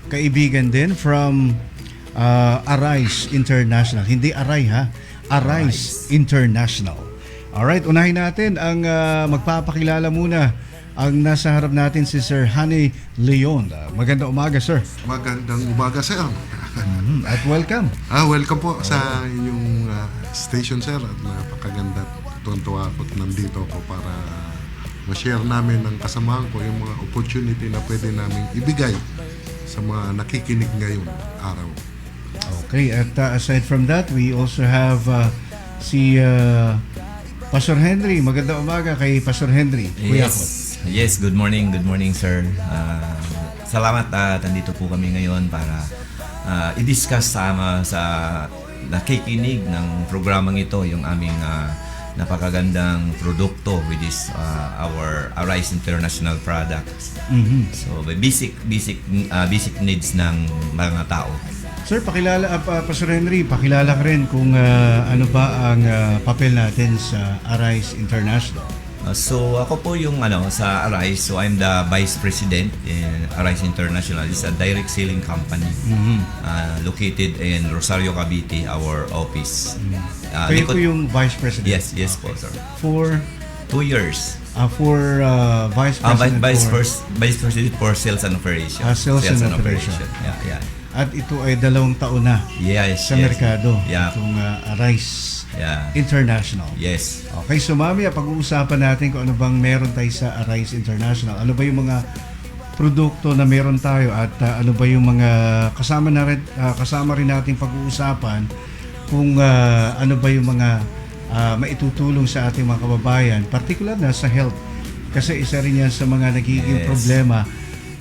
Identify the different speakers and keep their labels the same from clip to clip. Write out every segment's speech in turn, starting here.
Speaker 1: kaibigan din from Arise International. Hindi Aray ha, Arise International. Alright, unahin natin ang magpapakilala muna. Ang nasa harap natin si Sir Hanny Leon. Magandang umaga, sir.
Speaker 2: Magandang umaga, sir.
Speaker 1: At welcome.
Speaker 2: Welcome po sa inyong station, sir. At napakaganda. Tuwan-tuwa ako at nandito ako para ma-share namin ng kasamahan ko yung mga opportunity na pwede namin ibigay sa mga nakikinig ngayong araw.
Speaker 1: Okay, at aside from that, we also have si Pastor Henry. Magandang umaga kay Pastor Henry.
Speaker 3: Yes, good morning, sir. Salamat at nandito po kami ngayon para i-discuss sama sa nakikinig ng programang ito yung aming napakagandang produkto, which is our Arise International products. So, basic needs ng mga tao.
Speaker 1: Sir, pakilala, Pastor Henry, pakilala ka rin kung ano ba ang papel natin sa Arise International.
Speaker 3: So ako po yung sa Arise, so I'm the Vice President in Arise International. It's a direct selling company located in Rosario, Cavite, our office.
Speaker 1: Kayo po yung Vice President?
Speaker 3: Yes po, sir.
Speaker 1: For
Speaker 3: 2 years.
Speaker 1: For Vice President?
Speaker 3: Vice President for Sales and Operation.
Speaker 1: Sales and Operation.
Speaker 3: Yeah.
Speaker 1: At ito ay 2 taon na sa merkado.
Speaker 3: Yeah.
Speaker 1: Itong Arise International.
Speaker 3: Yes.
Speaker 1: Okay, so mamaya pag-uusapan natin kung ano bang meron tayo sa Arise International. Ano ba yung mga produkto na meron tayo at ano ba yung mga kasama rin natin pag-uusapan kung ano ba yung mga maitutulong sa ating mga kababayan, particular na sa health. Kasi isa rin yan sa mga nagiging problema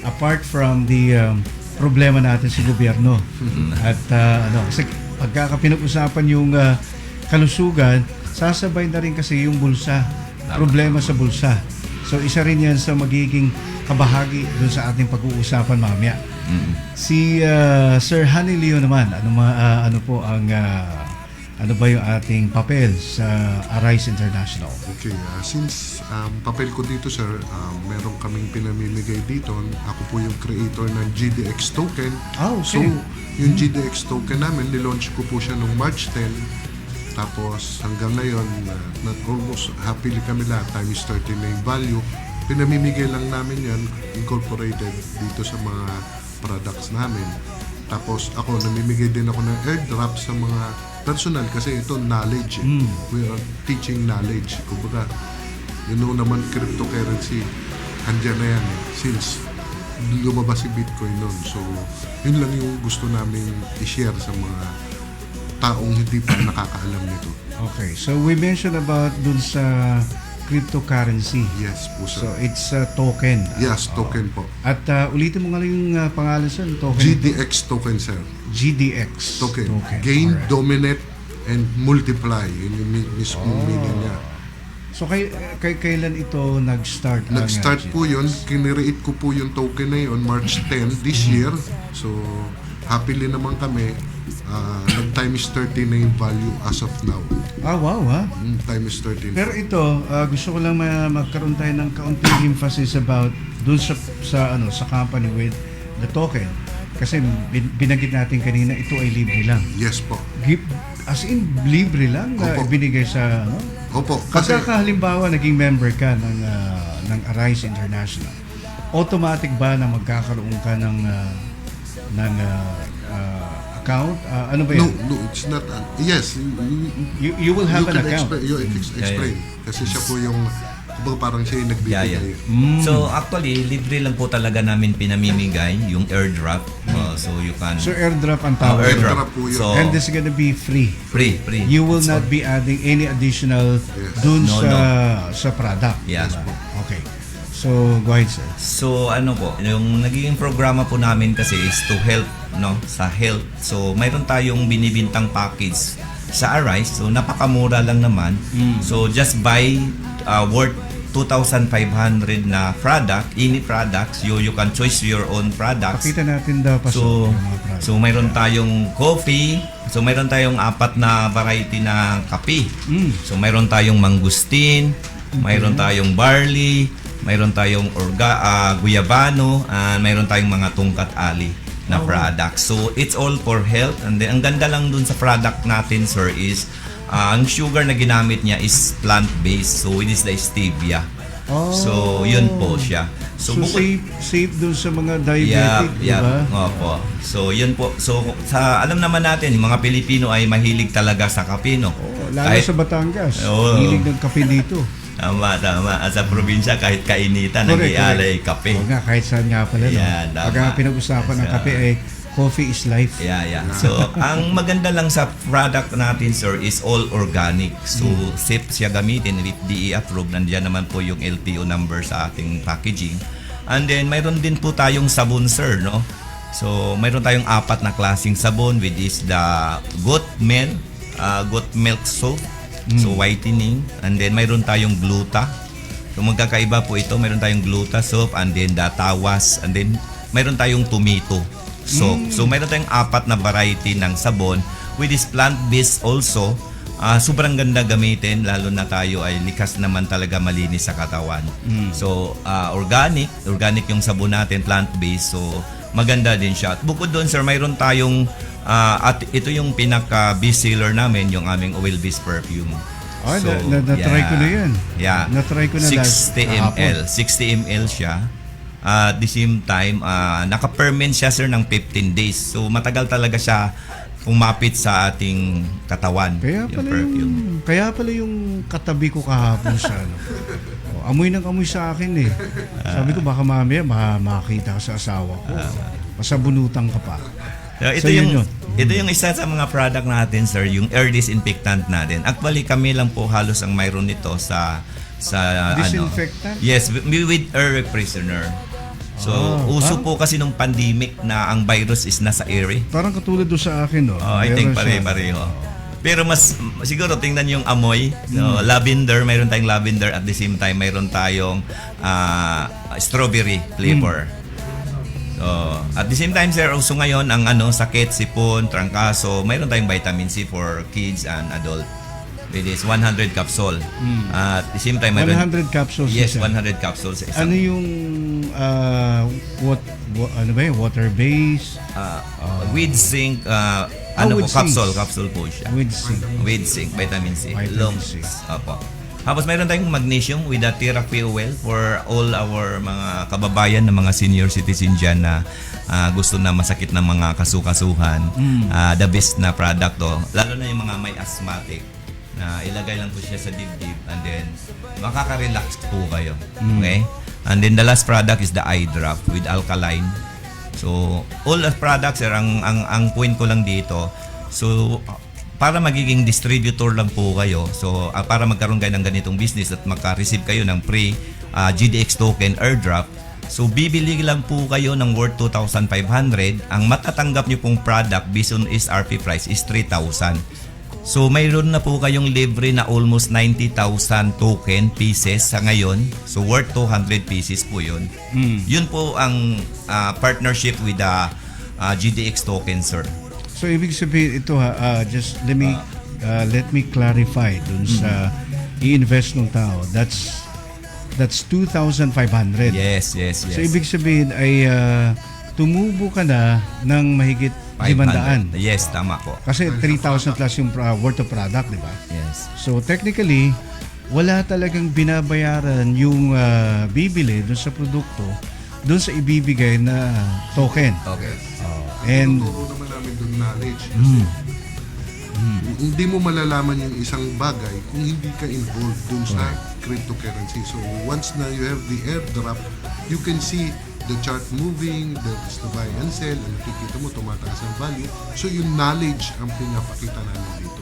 Speaker 1: apart from the problema natin sa gobyerno. At kasi pagka pinag-usapan yung kalusugan, sasabay na rin kasi yung bulsa, problema sa bulsa. So isa rin yan sa magiging kabahagi dun sa ating pag-uusapan mamaya. Si Sir Hanny Leon naman, ano po ang ano ba yung ating papel sa Arise International?
Speaker 2: Okay, since papel ko dito, sir, meron kaming pinamimigay dito. Ako po yung creator ng GDX token.
Speaker 1: Okay.
Speaker 2: So, yung GDX token namin, nilaunch ko po siya noong March 10. Tapos hanggang ngayon, almost happily kami lahat, times 30 na yung value. Pinamimigay lang namin yan, incorporated dito sa mga products namin. Tapos ako, namimigay din ako ng airdrop sa mga personal kasi ito knowledge. We are teaching knowledge. Kumbaga, naman cryptocurrency, andyan na yan since lumabas si Bitcoin noon. So, yun lang yung gusto namin i-share sa mga taong hindi pa nakakaalam nito.
Speaker 1: Okay, so we mentioned about dun sa cryptocurrency.
Speaker 2: Yes po, sir.
Speaker 1: So it's a token.
Speaker 2: Yes, token po.
Speaker 1: At ulitin mo nga lang yung pangalan, sir, token.
Speaker 2: GDX token, sir.
Speaker 1: GDX
Speaker 2: Token. Gain, dominate, and multiply. Yun yung mismo meaning niya.
Speaker 1: So kailan ito nag-start?
Speaker 2: Nag-start po yun. Kinreate ko po yung token na yun March 10 this year. So, happily naman kami. Nag-times 30 na yung value as of now.
Speaker 1: Wow ha?
Speaker 2: Times 30.
Speaker 1: Pero ito, gusto ko lang magkaroon tayo ng kaunting emphasis about dun sa company with the token. Kasi binanggit natin kanina, ito ay libre lang.
Speaker 2: Yes po.
Speaker 1: As in, libre lang na ibinigay sa
Speaker 2: Opo. Kasi
Speaker 1: halimbawa naging member ka ng Arise International, automatic ba na magkakaroon ka ng account? Ano ba yan?
Speaker 2: No, it's not. Yes.
Speaker 1: You will have an account.
Speaker 2: You explain. Kasi siya po yung, parang siya yung nagbibigay.
Speaker 3: So actually, libre lang po talaga namin pinamimigay yung airdrop. So you can...
Speaker 1: So airdrop ang tawag.
Speaker 2: Airdrop po yun.
Speaker 3: So,
Speaker 1: and this is gonna be free.
Speaker 3: Free.
Speaker 1: You will not be adding any additional dun sa product.
Speaker 3: Yes
Speaker 1: po. Okay. So, go ahead, sir.
Speaker 3: So yung nagiging programa po namin kasi is to help sa health. So mayroon tayong binibintang package sa Arise. So napakamura lang naman. So just buy worth 2,500 na product, any products, you can choose your own products.
Speaker 1: Pakita natin daw pa
Speaker 3: so mayroon tayong coffee, so mayroon tayong 4 na variety na kape. So mayroon tayong mangustin, mayroon tayong barley, mayroon tayong guyabano, mayroon tayong mga tungkat ali. na product. So it's all for health, and then ang ganda lang dun sa product natin, sir, is ang sugar na ginamit niya is plant-based. So it is the stevia.
Speaker 1: Oh.
Speaker 3: So yun po siya.
Speaker 1: So,
Speaker 3: bukod-
Speaker 1: safe doon sa mga diabetic, di ba?
Speaker 3: Opo. So, yun po. So, alam naman natin, yung mga Pilipino ay mahilig talaga sa kape, no?
Speaker 1: Oh, lalo sa Batangas.
Speaker 3: Oo.
Speaker 1: Hilig ng kape dito.
Speaker 3: Tama. At sa probinsya, kahit kainitan,
Speaker 1: Correct,
Speaker 3: nag-ialay kape.
Speaker 1: Oo nga, kahit saan nga pala.
Speaker 3: Yan,
Speaker 1: No?
Speaker 3: tama.
Speaker 1: Pagka pinag-usapan ng kape ay coffee is life.
Speaker 3: Yeah. So, ang maganda lang sa product natin, sir, is all organic. So, safe siya gamitin with DE approved. Nandiyan naman po yung LTO number sa ating packaging. And then, mayroon din po tayong sabon, sir, no? So, mayroon tayong 4 na klaseng sabon, which is the goat milk soap. So, whitening. And then, mayroon tayong gluta. So, magkakaiba po ito. Mayroon tayong gluta soap, and then the tawas, and then mayroon tayong tomato soap. So, mayroon tayong 4 na variety ng sabon with this plant-based also. Sobrang ganda gamitin, lalo na tayo ay likas naman talaga malinis sa katawan. So, organic yung sabon natin, plant-based. So, maganda din siya. At bukod doon, sir, mayroon tayong at ito yung pinaka-best seller namin, yung aming oil-based perfume.
Speaker 1: Ay, na-try ko na yan.
Speaker 3: Yeah.
Speaker 1: Na-try ko na
Speaker 3: 60 ml. 60 ml siya. At the same time, naka-permanent siya, sir, ng 15 days. So, matagal talaga siya pumapit sa ating katawan.
Speaker 1: Kaya pala yung katabi ko kahapon sa ano. Amoy ng amoy sa akin eh. Sabi ko baka mamaya makita ka sa asawa ko. Masabunutan ka pa.
Speaker 3: So, ito yung isa sa mga product natin, sir, yung air disinfectant natin. Actually, kami lang po halos ang mayroon nito sa
Speaker 1: disinfectant?
Speaker 3: Yes, with air freshener. So, uso po kasi nung pandemic na ang virus is nasa air.
Speaker 1: Parang katulad doon sa akin, no?
Speaker 3: I think pare-pareho. Pero mas siguro tingnan yung amoy. So, lavender, mayroon tayong lavender, at the same time mayroon tayong strawberry flavor. So, at the same time, sir, uso ngayon ang sakit, sipon, trangkaso. Mayroon tayong vitamin C for kids and adult. It is 100 capsule. At the same time,
Speaker 1: 100 capsules.
Speaker 3: Yes,
Speaker 1: isa.
Speaker 3: 100 capsules sa isang.
Speaker 1: Ano yung ano ba yun? Water base?
Speaker 3: With zinc,
Speaker 1: with
Speaker 3: capsule po siya.
Speaker 1: With zinc.
Speaker 3: With zinc, vitamin C.
Speaker 1: Vitamin C.
Speaker 3: Opo. Tapos mayroon tayong magnesium with the therapy oil for all our mga kababayan na mga senior citizen dyan na gusto na masakit ng mga kasukasuhan. The best na product to. Lalo na yung mga may asthmatic na ilagay lang po siya sa dibdib, and then makaka-relax po kayo. Okay? And then the last product is the eye drop with alkaline. So, all the products, sir, ang point ko lang dito, so, para magiging distributor lang po kayo, so, para magkaroon kayo ng ganitong business at maka-receive kayo ng free GDX token airdrop, so, bibili lang po kayo ng worth 2,500. Ang matatanggap nyo pong product based on SRP price is 3,000. So, mayroon na po kayong libre na almost 90,000 token pieces sa ngayon. So, worth 200 pieces po yun. Yun po ang partnership with the GDX token, sir.
Speaker 1: So, ibig sabihin ito just let me clarify dun sa i-invest ng tao. That's 2,500.
Speaker 3: Yes.
Speaker 1: So, ibig sabihin ay tumubo ka na ng mahigit 500.
Speaker 3: Yes, tama po.
Speaker 1: Kasi 3,000 plus yung worth of product, di ba?
Speaker 3: Yes.
Speaker 1: So technically, wala talagang binabayaran yung bibili doon sa produkto, doon sa ibibigay na token.
Speaker 3: Okay.
Speaker 1: And
Speaker 2: Turo naman namin doon knowledge. Hindi mo malalaman yung isang bagay kung hindi ka involved dun sa cryptocurrency. So once na you have the airdrop, you can see the chart moving, the buy and sell, and nakikita mo tumataas ang value. So yung knowledge ang pinapakita namin dito.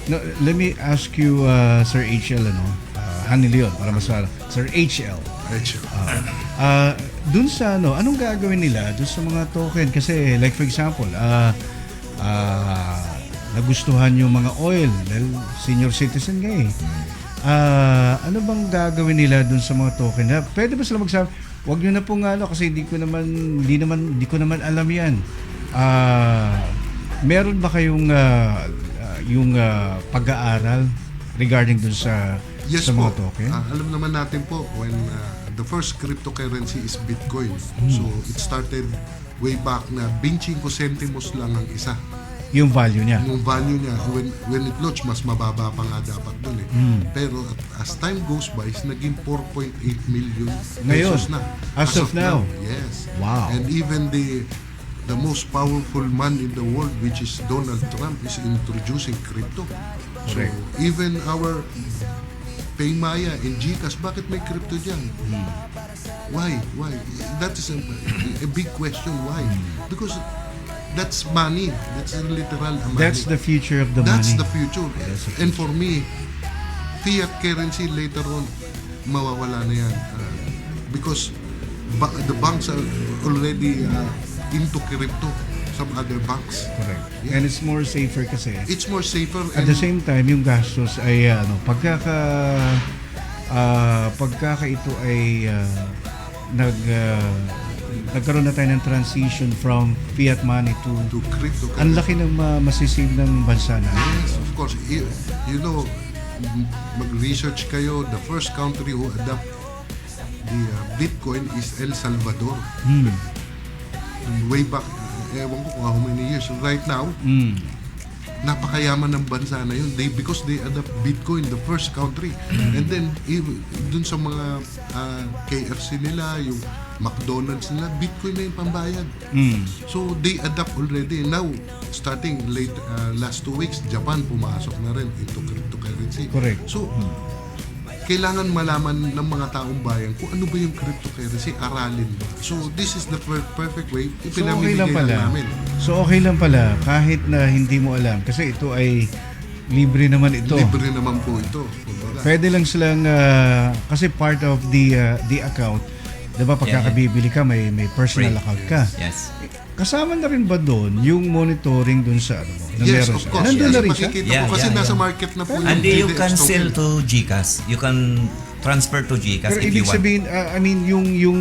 Speaker 1: no, let me ask you, Sir HL, Hani Leon, para mas Sir HL. Dun sa anong gagawin nila dun sa mga token? Kasi like for example, nagustuhan yung mga oil dahil senior citizen nga eh. Ano bang gagawin nila dun sa mga token? Pwede ba sila magsabi, wag nyo na po kasi hindi ko naman alam yan. Meron ba kayong yung pag-aaral regarding dun sa
Speaker 2: Yes
Speaker 1: sa mga
Speaker 2: po.
Speaker 1: token?
Speaker 2: Alam naman natin po when the first cryptocurrency is Bitcoin. So it started way back na 25 centimos lang ang isa.
Speaker 1: Yung value niya.
Speaker 2: Yung value niya, when it launched, mas mababa pa nga dapat dun eh. Pero as time goes by, naging 4.8 million
Speaker 1: Ngayon,
Speaker 2: pesos na.
Speaker 1: as of now.
Speaker 2: Yes.
Speaker 1: Wow.
Speaker 2: And even the most powerful man in the world, which is Donald Trump, is introducing crypto. So
Speaker 1: Correct.
Speaker 2: even our Paymaya and GCash, bakit may crypto dyan? Why? That is a big question. Why? Because that's money. That's literal money.
Speaker 1: That's the future of the
Speaker 2: That's
Speaker 1: money.
Speaker 2: the future. And for me, fiat currency later on, mawawala na yan. Because the banks are already into crypto. Some other banks.
Speaker 1: Correct.
Speaker 2: Yeah.
Speaker 1: And it's more safer kasi.
Speaker 2: It's more safer.
Speaker 1: At the same time, yung gastos ay pagkaka ito ay nagkaroon na tayo ng transition from fiat money to
Speaker 2: crypto.
Speaker 1: ang laki ng masisave ng bansa na.
Speaker 2: Yes, of course. You know, mag-research kayo, the first country who adopt the Bitcoin is El Salvador. Way back, ewan ko kung how many years. Right now, napakayaman ng bansa na yun. Because they adopt Bitcoin, the first country. And then, dun sa mga KFC nila, yung McDonald's nila, Bitcoin na yung pambayad. So, they adapt already. Now, starting last 2 weeks, Japan pumasok na rin into cryptocurrency.
Speaker 1: Correct.
Speaker 2: So, kailangan malaman ng mga taong bayan kung ano ba yung cryptocurrency, aralin ba. So, this is the perfect way.
Speaker 1: So okay lang
Speaker 2: Ipinamimigay
Speaker 1: pala.
Speaker 2: namin.
Speaker 1: So okay lang pala kahit na hindi mo alam kasi ito ay libre naman ito.
Speaker 2: Libre naman po ito. Kumbaga.
Speaker 1: Pwede lang silang kasi part of the account, 'di ba pagkakabibili ka may personal
Speaker 3: Free.
Speaker 1: account ka.
Speaker 3: Yes.
Speaker 1: Kasama na rin ba doon yung monitoring doon sa ano mo? Na
Speaker 2: Yes,
Speaker 1: meron
Speaker 2: of
Speaker 1: siya?
Speaker 2: course.
Speaker 1: Nandun na rin siya?
Speaker 2: Makikita
Speaker 3: Yeah,
Speaker 2: po kasi
Speaker 3: yeah,
Speaker 2: nasa
Speaker 3: yeah.
Speaker 2: market na po yung
Speaker 3: And you
Speaker 2: GDX
Speaker 3: can sell
Speaker 2: token.
Speaker 3: to GCash. You can transfer to GCash
Speaker 1: Pero
Speaker 3: if you
Speaker 1: ibig
Speaker 3: want.
Speaker 1: sabihin, yung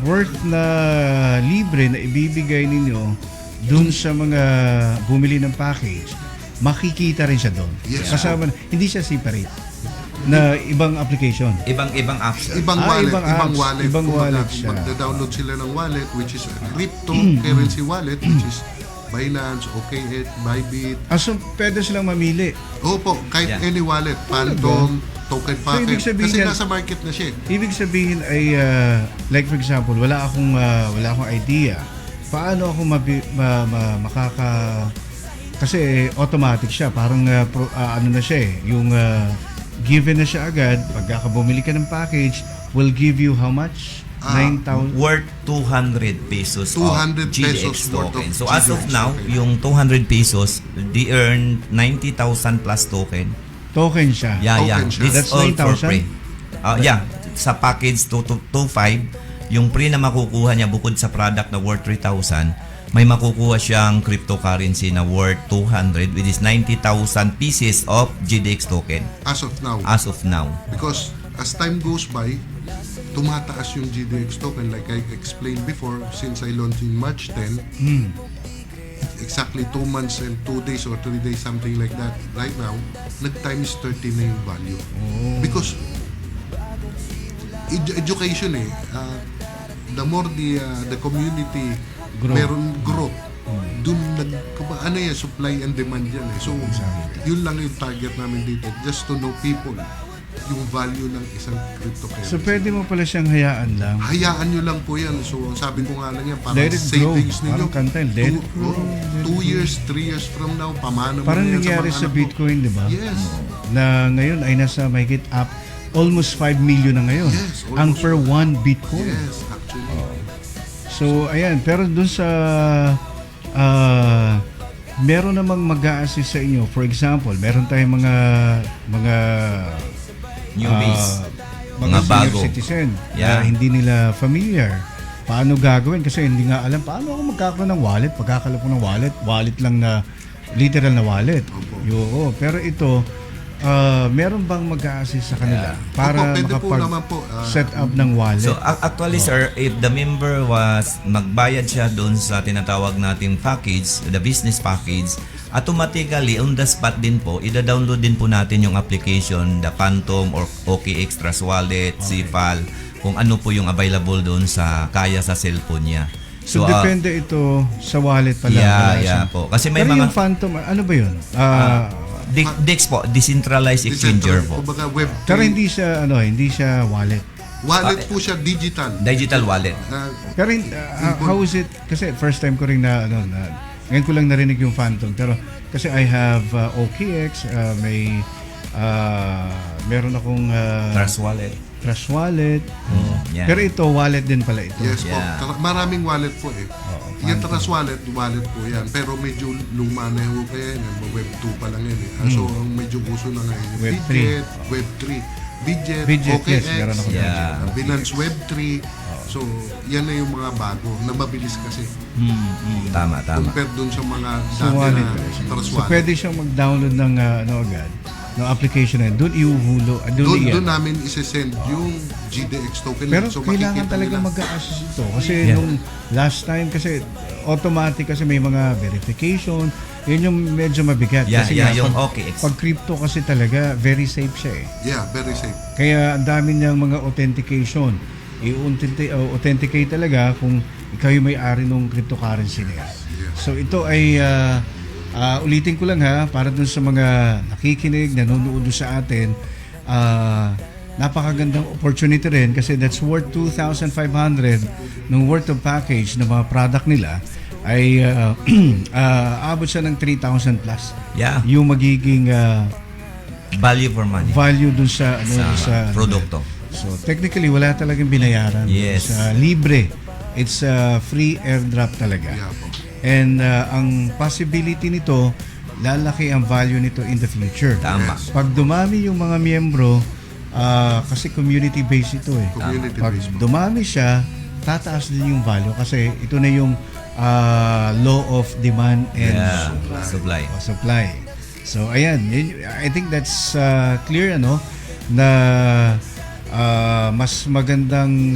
Speaker 1: worth na libre na ibibigay ninyo doon sa mga bumili ng package, makikita rin siya doon.
Speaker 2: Yes.
Speaker 1: Kasama, hindi siya separate na ibang application.
Speaker 3: Ibang apps.
Speaker 2: Ibang
Speaker 1: Ah,
Speaker 2: wallet,
Speaker 1: ibang
Speaker 2: ibang
Speaker 1: apps,
Speaker 2: wallet.
Speaker 1: ibang
Speaker 2: Kumbaga,
Speaker 1: wallet siya.
Speaker 2: magda-download sila ng wallet which is a cryptocurrency wallet which is Binance, OKX, Bybit.
Speaker 1: So, pwede silang mamili.
Speaker 2: Opo, kahit
Speaker 3: Yeah.
Speaker 2: any wallet, Phantom, Token Packet.
Speaker 1: ibig sabihin
Speaker 2: Kasi
Speaker 1: yan-
Speaker 2: nasa market na siya.
Speaker 1: Ibig sabihin ay, like for example, wala akong idea. Paano ako kasi automatic siya. Parang ano na siya yung given na siya agad. Pagka bumili ka ng package, will give you how much? 9,000?
Speaker 3: Worth 200 pesos
Speaker 2: 200
Speaker 3: of GDX
Speaker 2: pesos worth
Speaker 3: token.
Speaker 2: of
Speaker 3: So as of
Speaker 2: GDX
Speaker 3: now,
Speaker 2: token.
Speaker 3: yung 200 pesos, they earn 90,000 plus token.
Speaker 1: Token siya.
Speaker 3: Yeah.
Speaker 2: Token siya.
Speaker 3: This
Speaker 1: That's
Speaker 3: is all for
Speaker 1: 9,000?
Speaker 3: free. Sa package 225, yung free na makukuha niya bukod sa product na worth 3,000, may makukuha siyang cryptocurrency na worth 200, which is 90,000 pieces of GDX token
Speaker 2: As of now.
Speaker 3: as of now.
Speaker 2: Because as time goes by, tumataas yung GDX token like I explained before since I launched in March 10. Exactly 2 months and 2 days or 3 days, something like that. Right now, nag-times 30 na yung value. Because education the more the community meron growth, dun ano yan, supply and demand yan So, yun lang yung target namin dito. Just to know people yung value ng isang cryptocurrency.
Speaker 1: So, pwede mo pala siyang hayaan lang.
Speaker 2: Hayaan nyo lang po yan. So, sabi ko nga lang yan, parang
Speaker 1: Let it grow.
Speaker 2: savings ninyo.
Speaker 1: Parang kanta, let it grow.
Speaker 2: 2 years, 3 years from now, pamana mo
Speaker 1: Parang
Speaker 2: na yan
Speaker 1: nangyari
Speaker 2: mga
Speaker 1: sa
Speaker 2: anak mo.
Speaker 1: Bitcoin, di ba?
Speaker 2: Yes.
Speaker 1: Na ngayon ay nasa mahigit up almost 5 million na ngayon.
Speaker 2: Yes, almost.
Speaker 1: Ang per 1 Bitcoin.
Speaker 2: Yes, actually.
Speaker 1: So, ayan. Pero dun sa meron namang mag-a-assist sa inyo. For example, meron tayong mga
Speaker 3: Newbies.
Speaker 1: mga
Speaker 3: Mga
Speaker 1: senior
Speaker 3: bago.
Speaker 1: citizen
Speaker 3: Yeah.
Speaker 1: na hindi nila familiar. Paano gagawin? Kasi hindi nga alam paano ako magkakaroon ng wallet. Pagkakaroon ko ng wallet lang na literal na wallet. Oo. Pero ito, meron bang mag-a-assist sa kanila para
Speaker 2: Opo, pwede po naman po.
Speaker 1: set up ng wallet?
Speaker 3: So actually sir, if the member was magbayad siya doon sa tinatawag nating package, the business package, automatically on the spot din po, ida-download din po natin yung application, the Phantom or OKX Trust Wallet, Zipal, kung ano po yung available doon sa kaya sa cellphone niya.
Speaker 1: So, depende ito sa wallet pala.
Speaker 3: Yeah,
Speaker 1: wala
Speaker 3: yeah
Speaker 1: siyang-
Speaker 3: po. Kasi may
Speaker 1: Pero
Speaker 3: mga
Speaker 1: yung Phantom, ano ba yun?
Speaker 3: DEX po, decentralized exchanger po.
Speaker 2: Kumbaga web
Speaker 1: Pero hindi siya wallet.
Speaker 2: wallet po siya, digital.
Speaker 3: Digital wallet.
Speaker 1: Pero how is it? Kasi first time ko rin ngayon ko lang narinig yung Phantom. Pero kasi I have OKX, meron akong
Speaker 3: Trust wallet.
Speaker 1: Trust Wallet.
Speaker 3: Yeah.
Speaker 1: Pero ito, wallet din pala ito.
Speaker 2: Yes
Speaker 3: Yeah.
Speaker 2: po. Maraming wallet po eh. Yung Trust wallet po yan. Pero medyo luma na yung kaya yan. Web 2 pa lang yan eh. So, ang medyo uso na ngayon.
Speaker 1: Web
Speaker 2: Bidget, Web 3. Bidget,
Speaker 1: yes,
Speaker 2: OKX,
Speaker 1: meron ako
Speaker 3: Yeah.
Speaker 2: Binance Web 3. So, yan na yung mga bago na mabilis kasi.
Speaker 3: Tama.
Speaker 2: Compared dun sa mga
Speaker 1: So,
Speaker 2: dati
Speaker 1: wallet.
Speaker 2: na Trust
Speaker 1: So,
Speaker 2: wallet.
Speaker 1: pwede siyang mag-download ng agad, ng application na yun. Doon iuhulo.
Speaker 2: Doon namin isi-send yung GDX token.
Speaker 1: Pero
Speaker 2: so,
Speaker 1: kailangan
Speaker 2: makikita
Speaker 1: talaga
Speaker 2: nila.
Speaker 1: mag-access ito. Kasi
Speaker 3: Yeah.
Speaker 1: nung last time, kasi automatic kasi may mga verification. Yun yung medyo mabigat.
Speaker 3: Yeah,
Speaker 1: kasi
Speaker 3: yeah,
Speaker 1: nga,
Speaker 3: yung
Speaker 1: pag,
Speaker 3: OKX.
Speaker 1: pag crypto kasi talaga, very safe siya eh.
Speaker 2: Yeah, very safe.
Speaker 1: Kaya ang dami niyang mga authentication. I-authenticate talaga kung ikaw yung may-ari ng cryptocurrency na yan. So ito ay ulitin ko lang para dun sa mga nakikinig, nanonood sa atin, napakagandang opportunity rin kasi that's worth 2,500 ng worth of package ng mga product nila ay abot siya ng 3,000 plus.
Speaker 3: Yeah.
Speaker 1: Yung magiging
Speaker 3: Value for money.
Speaker 1: value dun sa
Speaker 3: Sa produkto.
Speaker 1: So technically wala talagang binayaran.
Speaker 3: Yes.
Speaker 1: Libre. It's a free airdrop talaga.
Speaker 2: Yeah po.
Speaker 1: And ang possibility nito, lalaki ang value nito in the future.
Speaker 3: Tama.
Speaker 1: Pag dumami yung mga miyembro, kasi community-based ito eh. Pag
Speaker 2: Community-based po.
Speaker 1: dumami siya, tataas din yung value kasi ito na yung law of demand and
Speaker 3: Yeah. Supply.
Speaker 1: supply. So ayan, I think that's clear na mas magandang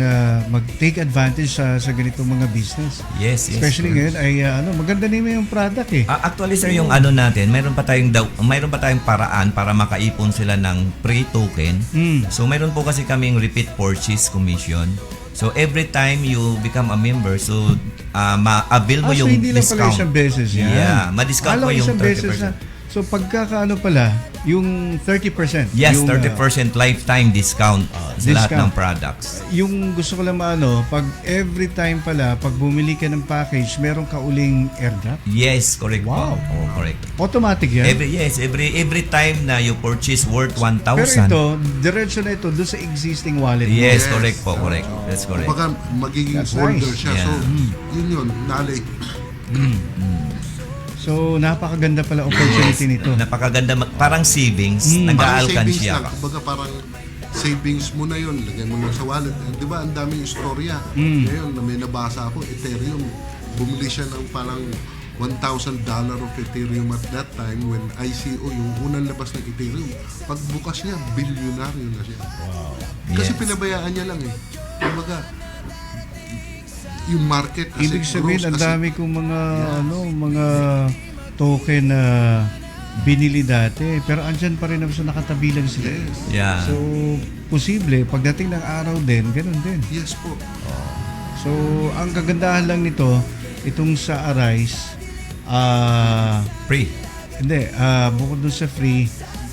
Speaker 1: mag-take advantage sa ganitong mga business.
Speaker 3: Yes.
Speaker 1: Especially ngayon ay maganda naman yung product eh.
Speaker 3: Actually sir, yung natin, mayroon pa tayong paraan para makaipon sila ng pre-token. So mayroon po kasi kaming repeat purchase commission. So every time you become a member, so ma-avail mo
Speaker 1: So
Speaker 3: yung
Speaker 1: hindi lang pala
Speaker 3: discount.
Speaker 1: isang beses yan.
Speaker 3: Yeah, ma-discount mo
Speaker 1: Alam,
Speaker 3: yung
Speaker 1: isang beses
Speaker 3: 30%.
Speaker 1: na. So pagkakaano pala, yung 30%.
Speaker 3: Yes,
Speaker 1: yung,
Speaker 3: 30% lifetime discount sa lahat
Speaker 1: discount.
Speaker 3: ng products.
Speaker 1: Yung gusto ko lang pag every time pala, pag bumili ka ng package, meron ka uling airdrop?
Speaker 3: Yes, correct
Speaker 1: Wow.
Speaker 3: po. Oh, correct.
Speaker 1: Automatic yan?
Speaker 3: Every time na you purchase worth 1,000.
Speaker 1: Pero ito, diretso na ito doon sa existing wallet mo.
Speaker 3: Yes,
Speaker 2: Yes.
Speaker 3: correct po, correct. That's correct.
Speaker 2: Baka magiging
Speaker 1: That's
Speaker 2: holder
Speaker 1: nice.
Speaker 2: siya.
Speaker 3: Yeah.
Speaker 2: So, yun, nalay.
Speaker 1: So, napakaganda pala opportunity nito.
Speaker 3: Napakaganda, parang savings,
Speaker 2: Parang
Speaker 3: nag-aalkansya
Speaker 2: lang.
Speaker 3: ka.
Speaker 2: Kumbaga parang savings mo na yun. Lagyan mo lang sa wallet. Di ba, ang daming istorya. Ngayon, na may nabasa ako, Ethereum. Bumili siya ng parang $1,000 of Ethereum at that time when ICO, yung unang labas ng Ethereum. Pagbukas niya, bilyonaryo na siya. Kasi
Speaker 3: Yes.
Speaker 2: pinabayaan niya lang eh. Kumbaga, yung market as
Speaker 1: Ibig
Speaker 2: it
Speaker 1: sabihin,
Speaker 2: grows,
Speaker 1: ang
Speaker 2: as it-
Speaker 1: dami kong mga token na binili dati. Pero andyan pa rin naman sa nakatabi lang sila eh.
Speaker 3: Yeah.
Speaker 1: So, posible, pagdating ng araw din, ganun din.
Speaker 2: Yes po.
Speaker 1: So, ang kagandahan lang nito, itong sa Arise,
Speaker 3: Free.
Speaker 1: bukod dun sa free,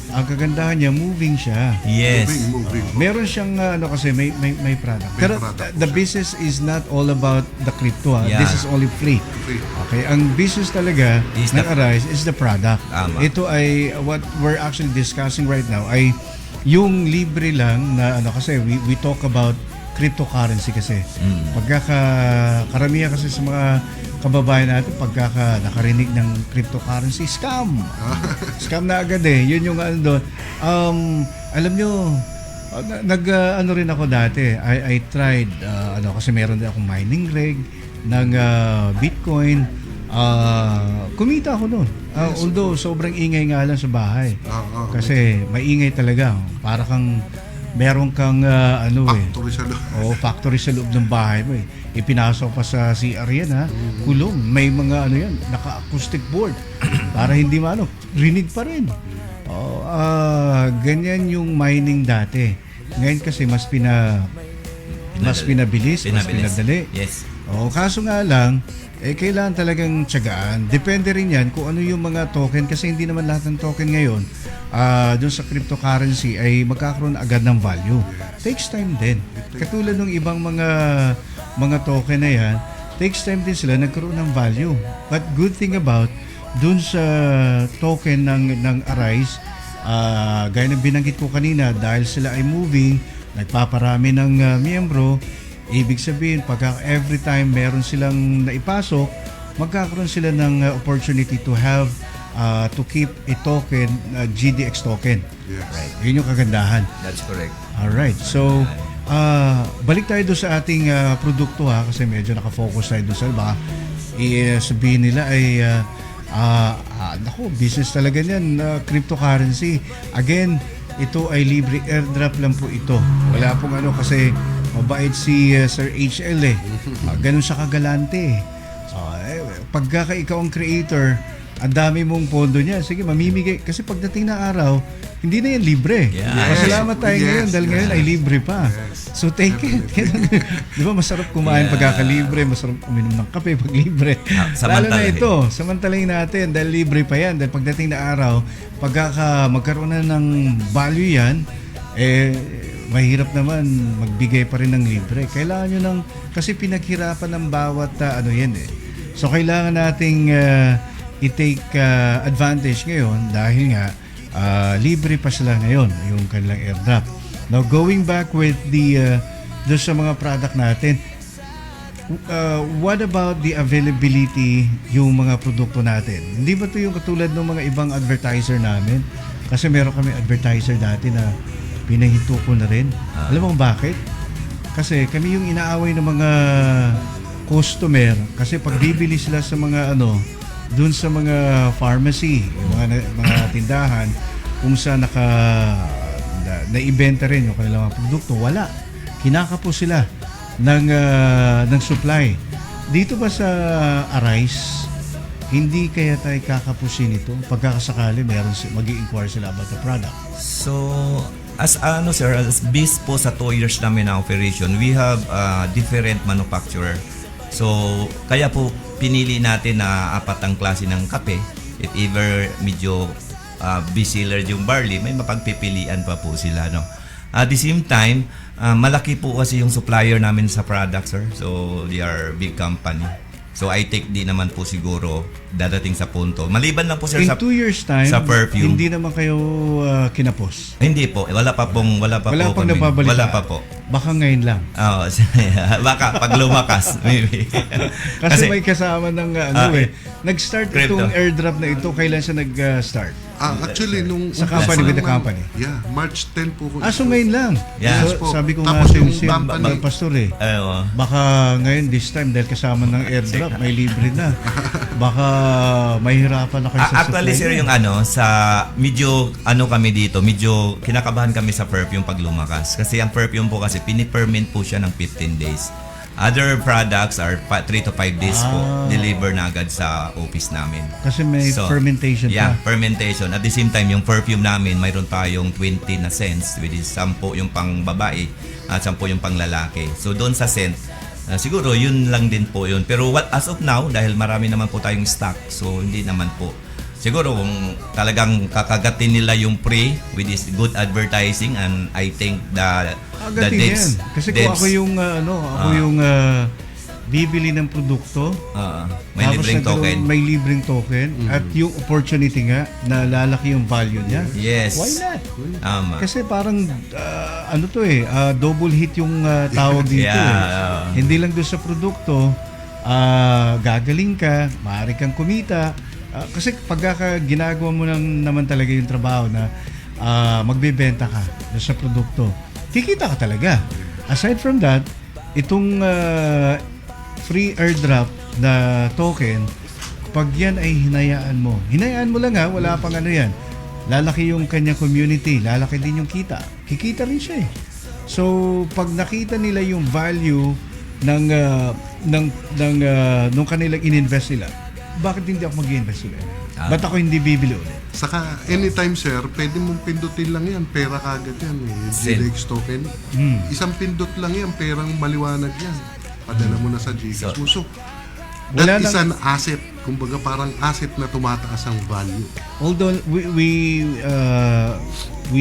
Speaker 1: ang kagandahan niya, moving siya.
Speaker 3: Yes.
Speaker 2: Moving.
Speaker 1: Meron siyang kasi may product.
Speaker 2: May
Speaker 1: Pero
Speaker 2: product
Speaker 1: the
Speaker 2: po siya.
Speaker 1: business is not all about the crypto.
Speaker 3: Yeah.
Speaker 1: This is only free.
Speaker 2: Free.
Speaker 1: Okay, ang business talaga
Speaker 3: Is
Speaker 1: ng
Speaker 3: the-
Speaker 1: Arise is the product.
Speaker 3: Tama.
Speaker 1: Ito ay what we're actually discussing right now ay yung libre lang na kasi we talk about cryptocurrency kasi. Karamihan kasi sa mga kababayan natin nakarinig ng cryptocurrency, scam. Scam na agad eh. Yun yung doon. Alam nyo, rin ako dati. I tried, kasi meron din akong mining rig ng Bitcoin. Kumita ako doon. Although sobrang ingay nga lang sa bahay. Kasi maingay talaga. Para kang meron kang
Speaker 2: Factory sa loob.
Speaker 1: factory sa loob ng bahay mo eh. Ipinasok pa sa CR yan kulong. May mga yan, naka-acoustic board. Para hindi rinig pa rin. Ganyan yung mining dati. Ngayon kasi mas pinabilis, mas pinadali.
Speaker 3: Yes.
Speaker 1: O, kaso nga lang, kailangan talagang tiyagaan. Depende rin yan kung ano yung mga token kasi hindi naman lahat ng token ngayon doon sa cryptocurrency ay magkakaroon agad ng value. Takes time din. Katulad ng ibang mga token na yan, takes time din sila nagkaroon ng value. But good thing about doon sa token ng Arise, gaya ng binanggit ko kanina, dahil sila ay moving, nagpaparami ng miyembro, ibig sabihin, pagka every time meron silang naipasok, magkakaroon sila ng opportunity to have, to keep a token, GDX token.
Speaker 2: Yes.
Speaker 1: Right. Yun yung kagandahan.
Speaker 3: That's correct.
Speaker 1: Alright. So, balik tayo doon sa ating produkto kasi medyo nakafocus tayo doon sa baka sabihin nila ay naku, business talaga niyan, cryptocurrency. Again, ito ay libre airdrop lang po ito. Wala pong kasi mabait si Sir HL ganun siya kagalante pagka ikaw ang creator, ang dami mong pondo niya, sige mamimigay kasi pagdating na araw hindi na yan libre.
Speaker 3: Yes.
Speaker 1: Pasalamat tayo ngayon dahil ngayon ay libre pa. So take it. Di ba masarap kumain pagka libre, masarap uminom ng kape pag libre. Lalo na ito, samantalahin natin dahil libre pa yan. Dahil pagdating na araw, pagka magkaroon na ng value yan, mahirap naman magbigay pa rin ng libre. Kailangan nyo kasi pinaghirapan ng bawat yan So kailangan nating i-take advantage ngayon dahil nga libre pa sila ngayon yung kanilang airdrop. Now going back with doon sa mga product natin, what about the availability yung mga produkto natin? Hindi ba ito yung katulad ng mga ibang advertiser namin? Kasi meron kami advertiser dati na pinahinto ko na rin. Alam mo bakit? Kasi kami yung inaaway ng mga customer kasi pag bibili sila sa mga doon sa mga pharmacy, mga tindahan kung saan naibenta rin yung kanilang mga produkto, wala. Kinakapos sila ng supply. Dito ba sa Arise, hindi kaya tayo kakapusin ito pagkakasakali mag-i-inquire sila about the product?
Speaker 3: So, as sir, as based po sa 2 years namin na operation, we have different manufacturer. So, kaya po pinili natin na 4 ang klase ng kape. If ever medyo bestseller yung barley, may mapagpipilian pa po sila, no? At the same time, malaki po kasi yung supplier namin sa product, sir. So, they are big company. So, I think di naman po siguro dadating sa punto. Maliban lang po, sir,
Speaker 1: in 2 years time,
Speaker 3: sa perfume.
Speaker 1: Hindi naman kayo kinapos?
Speaker 3: Hindi po. Wala pa po
Speaker 1: pang nababalita.
Speaker 3: Wala pa po.
Speaker 1: Baka ngayon lang.
Speaker 3: Oo. Baka pag lumakas, maybe.
Speaker 1: Kasi may kasama ng nag-start itong airdrop na ito. Kailan siya nag-start?
Speaker 2: Actually, nung
Speaker 1: Sa company, with the company?
Speaker 2: Yeah, March 10 po.
Speaker 1: So ngayon lang.
Speaker 3: Yeah.
Speaker 1: So,
Speaker 2: Yes po.
Speaker 1: sabi ko
Speaker 2: Tapos
Speaker 1: nga
Speaker 2: yung
Speaker 1: si
Speaker 2: company-
Speaker 1: Pastor
Speaker 3: Baka
Speaker 1: ngayon this time dahil kasama ng airdrop, may libre na. Baka mahirapan na kayo sa
Speaker 3: actually,
Speaker 1: supply
Speaker 3: sir,
Speaker 1: niya.
Speaker 3: yung sa medyo kami dito, medyo kinakabahan kami sa perfume pag lumakas. Kasi ang perfume po kasi pinipermint po siya ng 15 days. Other products are 3 to 5 days po deliver na agad sa office namin.
Speaker 1: Kasi may fermentation
Speaker 3: Yeah,
Speaker 1: pa.
Speaker 3: fermentation. At the same time, yung perfume namin, mayroon tayong 20 na scents, which is 10 yung pang babae at 10 yung pang lalaki. So doon sa scent, siguro yun lang din po yun. Pero as of now, dahil marami naman po tayong stock, so hindi naman po. Siguro kung talagang kakagatin nila yung pre with this good advertising, and I think the
Speaker 1: Agatin yan. Kasi kung ako yung bibili ng produkto,
Speaker 3: may
Speaker 1: tapos
Speaker 3: libreng
Speaker 1: nagkaroon-
Speaker 3: token.
Speaker 1: may libreng token at yung opportunity nga na lalaki yung value niya.
Speaker 3: Yes.
Speaker 1: Why not?
Speaker 3: Kasi
Speaker 1: Kasi parang double hit yung tawag dito.
Speaker 3: Yeah,
Speaker 1: Hindi lang doon sa produkto, gagaling ka, maaari kang kumita. Kasi pagka ginagawa mo naman talaga yung trabaho na magbebenta ka doon sa produkto, kikita ka talaga. Aside from that, itong free airdrop na token, pag yan ay hinayaan mo lang wala pang yan. Lalaki yung kanyang community, lalaki din yung kita. Kikita rin siya eh. So, pag nakita nila yung value nung kanilang ininvest nila, bakit hindi ako mag-invest ulit? Ba't ako hindi bibili ulit?
Speaker 2: Saka anytime, sir, pwede mong pindutin lang yan. Pera kagad yan. GDX token. Isang pindot lang yan. Perang maliwanag yan. padala mo na sa Gcash mo. So,
Speaker 1: Wala
Speaker 2: that is
Speaker 1: lang-
Speaker 2: an asset. Kumbaga parang asset na tumataas ang value.
Speaker 1: Although we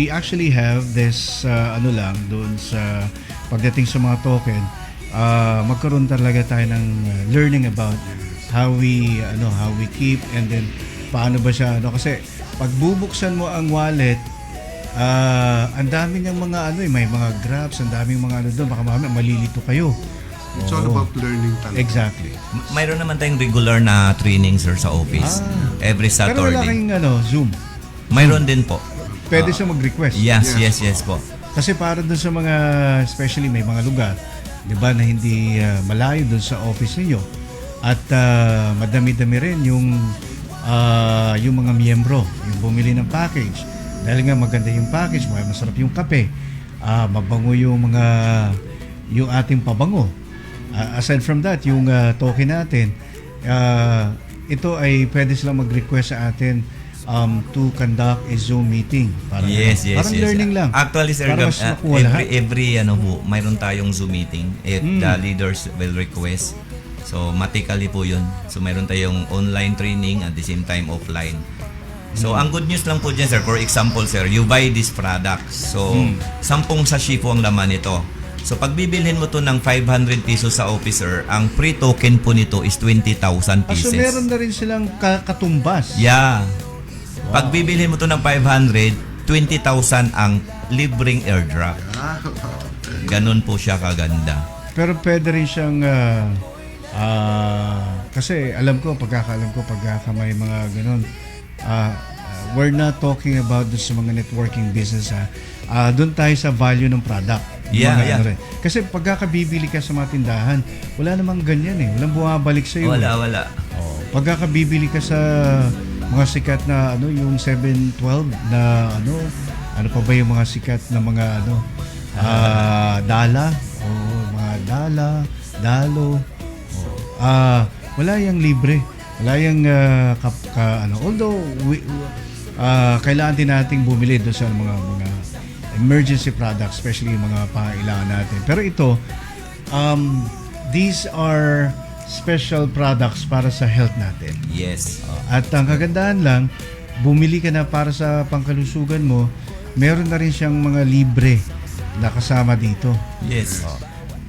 Speaker 1: actually have this ano lang doon sa pagdating sa mga token, magkaroon talaga tayo ng learning about how we keep, and then paano ba siya kasi pag bubuksan mo ang wallet, ang dami niyang mga may mga graphs, ang daming mga doon, baka mamaya malilito kayo.
Speaker 2: It's all about learning talaga.
Speaker 1: Exactly.
Speaker 3: Mayroon naman tayong regular na training, sir, sa office. Every
Speaker 1: Pero wala
Speaker 3: Saturday.
Speaker 1: kayong Zoom.
Speaker 3: Mayroon din po.
Speaker 1: Pwede siya mag-request.
Speaker 3: Yes po.
Speaker 1: Kasi para doon sa mga, especially may mga lugar, di ba, na hindi malayo doon sa office ninyo. At madami-dami rin yung mga miyembro, yung bumili ng package. Dahil nga maganda yung package, masarap yung kape, mabango yung ating pabango. Aside from that, yung token natin, ito ay pwede silang mag-request sa atin to conduct a Zoom meeting. Parang learning lang.
Speaker 3: Actually, sir,
Speaker 1: Para mas makuha lahat.
Speaker 3: every mayroon tayong Zoom meeting if the leaders will request. So, matikali po yun. So, mayroon tayong online training at the same time offline. So, ang good news lang po dyan, sir, for example, sir, you buy this product. So, 10 sachet po ang laman nito. So, pag bibilhin mo to ng 500 pesos sa officer, ang free token po nito is 20,000
Speaker 1: So
Speaker 3: pieces.
Speaker 1: meron na rin silang katumbas.
Speaker 3: Yeah. Pag bibilhin mo to ng 500, 20,000 ang libreng airdrop. Ganun po siya kaganda.
Speaker 1: Pero pwede rin siyang kasi pagkakaalam ko pagka may mga ganun, we're not talking about sa mga networking business doon tayo sa value ng product.
Speaker 3: Yeah,
Speaker 1: Mga
Speaker 3: yeah.
Speaker 1: rin. Kasi pagkakabibili ka sa mga tindahan, wala namang ganyan walang bumabalik sa iyo.
Speaker 3: Wala.
Speaker 1: Pagkakabibili ka sa mga sikat na yung 712 na ano pa ba yung mga sikat na mga dala mga dalo wala yang libre, wala yang although kailangan din nating bumili doon sa mga emergency products, especially yung mga pangailangan natin. Pero ito, these are special products para sa health natin.
Speaker 3: Yes.
Speaker 1: At ang kagandahan lang, bumili ka na para sa pangkalusugan mo, meron na rin siyang mga libre na kasama dito.
Speaker 3: Yes.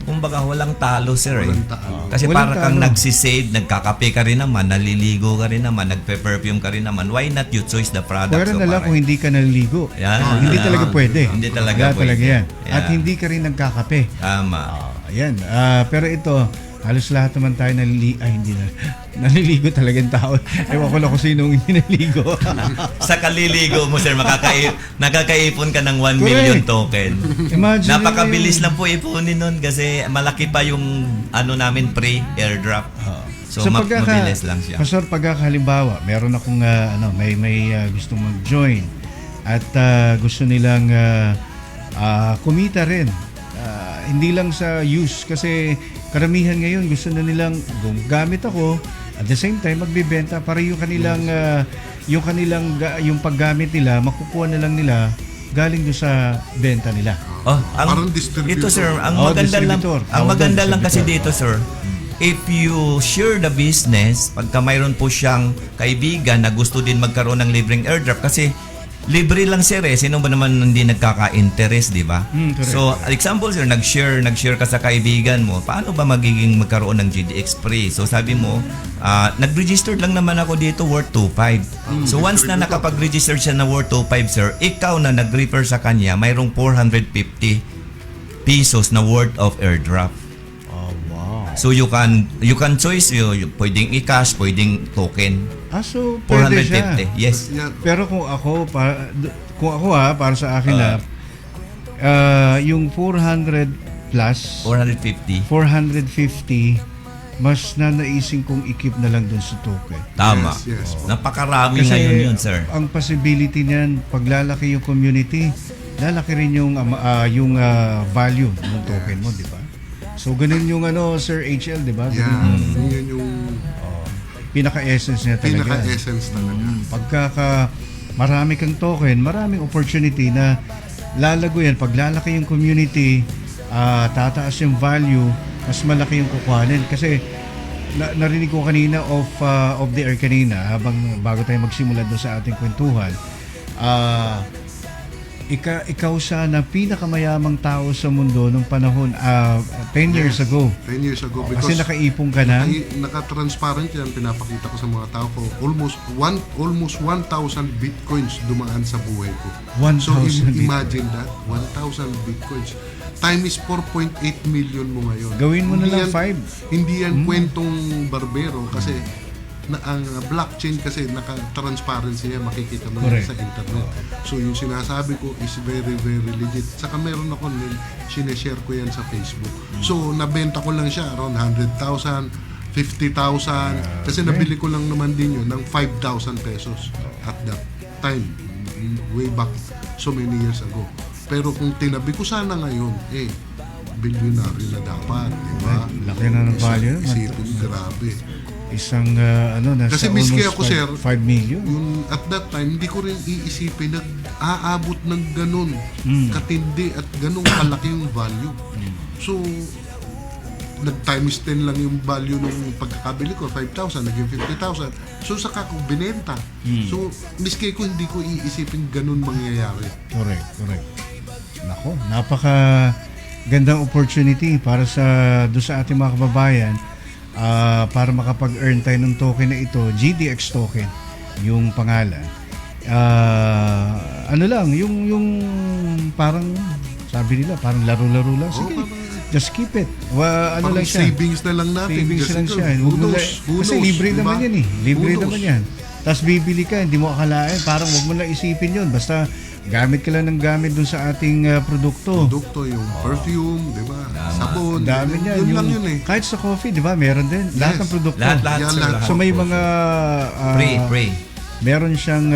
Speaker 3: Kumbaga, walang talo, sir.
Speaker 2: Walang talo.
Speaker 3: Kasi
Speaker 1: Walang
Speaker 3: para kang
Speaker 1: talo.
Speaker 3: nagsisave, nagkakape ka rin naman, naliligo ka rin naman, nagpe-perfume ka rin naman. Why not you choose the product?
Speaker 1: Pwera na lang kung hindi ka naliligo.
Speaker 3: Yan.
Speaker 1: Hindi talaga pwede.
Speaker 3: Hindi talaga
Speaker 1: Wala
Speaker 3: pwede.
Speaker 1: talaga yan.
Speaker 3: Yeah.
Speaker 1: At hindi ka rin nagkakape.
Speaker 3: Tama.
Speaker 1: Ayan. Pero ito, halos lahat naman tayo hindi na. Naliligo talagang tao. Ewan ko lang kung sino hindi naliligo.
Speaker 3: Sa kaliligo mo, sir, nakakaipon ka ng 1 million token.
Speaker 1: Imagine
Speaker 3: Napakabilis lang po ipunin nun kasi malaki pa yung namin pre-airdrop. So, mabilis lang siya.
Speaker 1: Pastor, pagkakahalimbawa, meron akong may gustong mag-join at gusto nilang kumita rin. Hindi lang sa use kasi karamihan ngayon gusto na nilang gamit ako at the same time magbebenta para yung kanilang yung paggamit nila makukuha na lang nila galing do sa benta nila.
Speaker 2: Parang distributor.
Speaker 3: Ito, sir, ang
Speaker 1: Oh,
Speaker 3: maganda lang,
Speaker 1: distributor.
Speaker 3: ang
Speaker 1: Tawag
Speaker 3: maganda
Speaker 1: doon,
Speaker 3: lang kasi
Speaker 1: distributor.
Speaker 3: dito, sir, if you share the business, pagka mayroon po siyang kaibigan na gusto din magkaroon ng libreng airdrop, kasi libre lang, sir, sino ba naman hindi nagkaka-interest, di ba?
Speaker 1: Correct.
Speaker 3: So, example, sir, nag-share ka sa kaibigan mo, paano ba magiging magkaroon ng GDX free? So, sabi mo, nag-registered lang naman ako dito worth 2.5. So, once na nakapag-register siya na worth 2.5, sir, ikaw na nag-refer sa kanya, mayroong 450 pesos na worth of airdrop.
Speaker 1: Oh, wow.
Speaker 3: So, you can choose, pwedeng i-cash, pwedeng token.
Speaker 1: So pwede siya.
Speaker 3: 450, yes.
Speaker 2: Yeah.
Speaker 1: Pero kung ako para sa akin yung 400 plus
Speaker 3: 450.
Speaker 1: mas nanaising kong i-keep na lang dun sa token.
Speaker 3: Tama.
Speaker 2: Yes.
Speaker 3: Napakarami ngayon yun, sir.
Speaker 1: Ang possibility niyan, paglalaki yung community, lalaki rin yung value ng token mo, di ba? So ganun yung Sir HL, di ba?
Speaker 2: Yeah. Yun yung
Speaker 1: Pinaka-essence niya talaga.
Speaker 2: pinaka-essence talaga.
Speaker 1: Marami kang token, maraming opportunity na lalago yan. Pag lalaki yung community, tataas yung value, mas malaki yung kukuhanin. Kasi narinig ko kanina off the air kanina habang bago tayo magsimula doon sa ating kwentuhan. Ikaw sana pinakamayamang tao sa mundo nung panahon 10 years ago.
Speaker 2: 10 years ago. Because
Speaker 1: Kasi nakaipon ka na.
Speaker 2: naka-transparent yan, pinapakita ko sa mga tao ko. Almost 1,000 bitcoins dumaan sa buhay ko.
Speaker 1: 1,000
Speaker 2: So
Speaker 1: bitcoin.
Speaker 2: imagine that, 1,000 bitcoins. Time is 4.8 million mo ngayon.
Speaker 1: Gawin mo na
Speaker 2: Hindi
Speaker 1: lang
Speaker 2: yan-
Speaker 1: 5.
Speaker 2: Hindi yan kwentong barbero kasi ang blockchain kasi naka-transparency yan, makikita mo yan
Speaker 1: Correct.
Speaker 2: sa internet. So yung sinasabi ko is very very legit. Saka meron ako sineshare ko yan sa Facebook. So nabenta ko lang siya around 100,000, 50,000 kasi nabili ko lang naman din yun ng 5,000 pesos at that time, way back so many years ago. Pero kung tinabi ko sana ngayon, bilyonaryo na dapat, di ba?
Speaker 1: Laki na ng value.
Speaker 2: Isipin, grabe.
Speaker 1: Isang nasa
Speaker 2: Kasi miski
Speaker 1: almost
Speaker 2: ako, sir,
Speaker 1: 5 million.
Speaker 2: Yung at that time, hindi ko rin iisipin na aabot ng ganun katindi at ganun kalaki yung value. So, nag-times 10 lang yung value ng pagkakabili ko, 5,000, naging 50,000. So, saka ko binenta. So, miski ko, hindi ko iisipin ganun mangyayari.
Speaker 1: Correct. Nako, napaka gandang opportunity para doon sa ating mga kababayan para makapag-earn tayo ng token na ito, GDX token, yung pangalan. Ano lang, yung parang sabi nila, parang laro-laro lang. Sige, just keep it. Ano
Speaker 2: Parang
Speaker 1: lang siya?
Speaker 2: savings na lang natin.
Speaker 1: Savings
Speaker 2: Just
Speaker 1: lang
Speaker 2: ito.
Speaker 1: siya.
Speaker 2: Who
Speaker 1: Huwag mo
Speaker 2: knows? Who
Speaker 1: kasi
Speaker 2: knows?
Speaker 1: libre
Speaker 2: Diba?
Speaker 1: naman yan eh. Libre
Speaker 2: Who
Speaker 1: naman
Speaker 2: knows?
Speaker 1: yan. Tapos bibili ka, hindi mo akalain. Parang huwag mo lang isipin yun. Basta gamit ka lang ng gamit dun sa ating produkto.
Speaker 2: Produkto, yung perfume, di ba? Sabon.
Speaker 1: Ang dami niyan.
Speaker 2: Yun lang yun eh.
Speaker 1: Kahit sa coffee, di ba? Meron din. Lahat ng produkto.
Speaker 3: Lahat,
Speaker 2: Yan,
Speaker 3: sir,
Speaker 2: lahat.
Speaker 3: lahat.
Speaker 1: So may mga
Speaker 3: Pray.
Speaker 1: meron siyang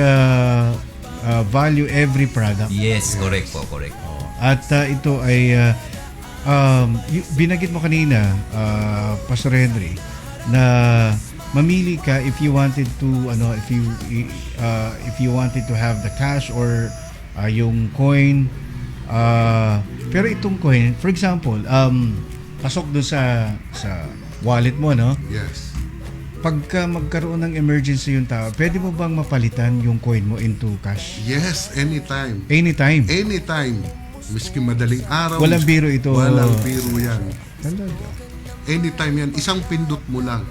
Speaker 1: value every product.
Speaker 3: Yes, correct po, correct.
Speaker 1: At ito ay binanggit mo kanina, Pastor Henry, na mamili ka if you wanted to if you wanted to have the cash or yung coin. Pero itong coin, for example, pasok doon sa wallet mo, no?
Speaker 2: Yes.
Speaker 1: Pagka magkaroon ng emergency yung tao, pwede mo bang mapalitan yung coin mo into cash?
Speaker 2: Yes, anytime.
Speaker 1: Anytime.
Speaker 2: Anytime. Miski madaling araw.
Speaker 1: Walang biro ito.
Speaker 2: Walang biro yan.
Speaker 1: Talaga.
Speaker 2: Anytime yan. Isang pindot mo lang.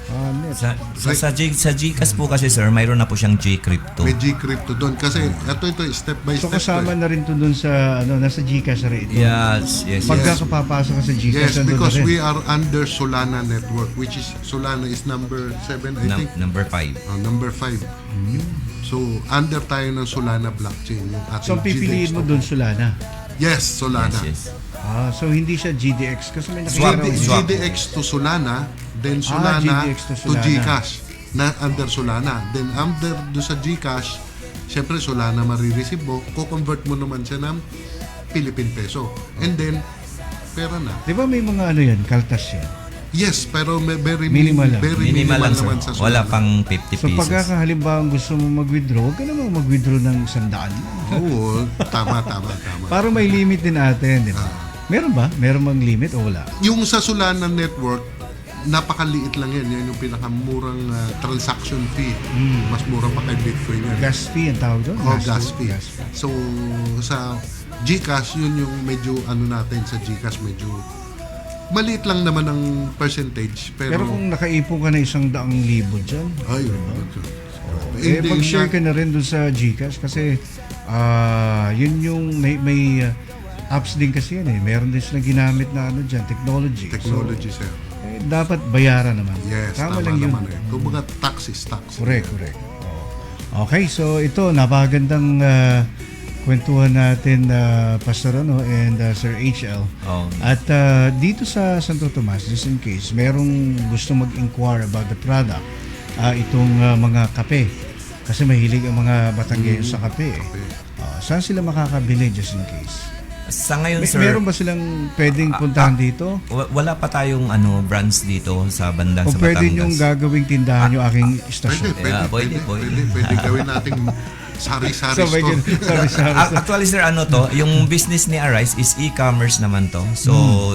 Speaker 1: Net.
Speaker 3: Sa GCash po kasi sir, mayroon na po siyang G-Crypto.
Speaker 2: May G-Crypto doon. Kasi ito step by
Speaker 1: So
Speaker 2: step.
Speaker 1: kasama na rin to dun sa nasa GCash rin ito.
Speaker 3: Yes.
Speaker 1: Pagka kapapasok ka sa GCash,
Speaker 2: Yes,
Speaker 1: nandun
Speaker 2: because
Speaker 1: na rin.
Speaker 2: we are under Solana network, which is Solana is number 7, I think.
Speaker 3: Number 5.
Speaker 2: Number 5. So, under tayo ng Solana blockchain. Yung ating
Speaker 1: So ang pipiliin mo
Speaker 2: GDX
Speaker 1: dun Solana.
Speaker 2: Yes, Solana.
Speaker 3: Yes.
Speaker 1: So hindi siya GDX kasi may
Speaker 3: Swap.
Speaker 1: nakikita
Speaker 3: Swap.
Speaker 2: GDX to Solana, then Solana
Speaker 1: GDX to
Speaker 2: to
Speaker 1: Solana.
Speaker 2: Gcash na under Solana. Then under do sa Gcash, syempre Solana marireceive mo, ko-convert mo naman siya ng Philippine peso. And then pera na.
Speaker 1: Di ba may mga yan, kaltas yan?
Speaker 2: Yes, pero very
Speaker 1: Minimal lang.
Speaker 2: Very
Speaker 3: Minimal lang sir.
Speaker 2: naman sa
Speaker 3: Wala
Speaker 2: Solana.
Speaker 3: pang 50
Speaker 1: So
Speaker 3: pesos.
Speaker 1: pagka halimbawa gusto mo mag-withdraw, huwag ka naman mag-withdraw ng 100.
Speaker 2: Oo, tama.
Speaker 1: Para may limit din natin, di ba? Meron ba? Meron bang limit o wala?
Speaker 2: Yung sa Solana network, napakaliit lang yan. Yan yung pinakamurang transaction fee. Mas mura pa kay Bitcoin yan.
Speaker 1: Gas fee ang tawag doon?
Speaker 2: Gas fee. So, sa Gcash, yun yung medyo natin sa Gcash, medyo maliit lang naman ang percentage.
Speaker 1: Pero kung nakaipon ka na 100,000 dyan,
Speaker 2: ay,
Speaker 1: mag-share ka na rin doon sa Gcash kasi yun yung may apps din kasi yan eh. Meron din silang ginamit na dyan, technology.
Speaker 2: Technology, sir.
Speaker 1: Dapat bayaran naman.
Speaker 2: Yes, tama
Speaker 1: lang yun.
Speaker 2: naman eh. Kung mga tax is tax.
Speaker 1: Correct. Okay, so ito, napakagandang kwentuhan natin, Pastor and Sir HL.
Speaker 3: Oh.
Speaker 1: At dito sa Santo Tomas, just in case, merong gusto mag-inquire about the product, itong mga kape. Kasi mahilig ang mga Batanggenyo sa kape. Saan sila makakabili just in case?
Speaker 3: Sa ngayon sir,
Speaker 1: Meron ba silang pwedeng puntahan dito?
Speaker 3: wala pa tayong branch dito sa bandang
Speaker 1: O
Speaker 3: sa
Speaker 1: pwede
Speaker 3: Batangas.
Speaker 1: yung gagawing tindahan yung aking istasyon?
Speaker 3: Yeah, pwede.
Speaker 2: Pwede gawin natin Sari-sari
Speaker 1: Sabay
Speaker 2: store.
Speaker 1: Sari-sari.
Speaker 3: Actually sir, ano to, yung business ni Arise is e-commerce naman to. So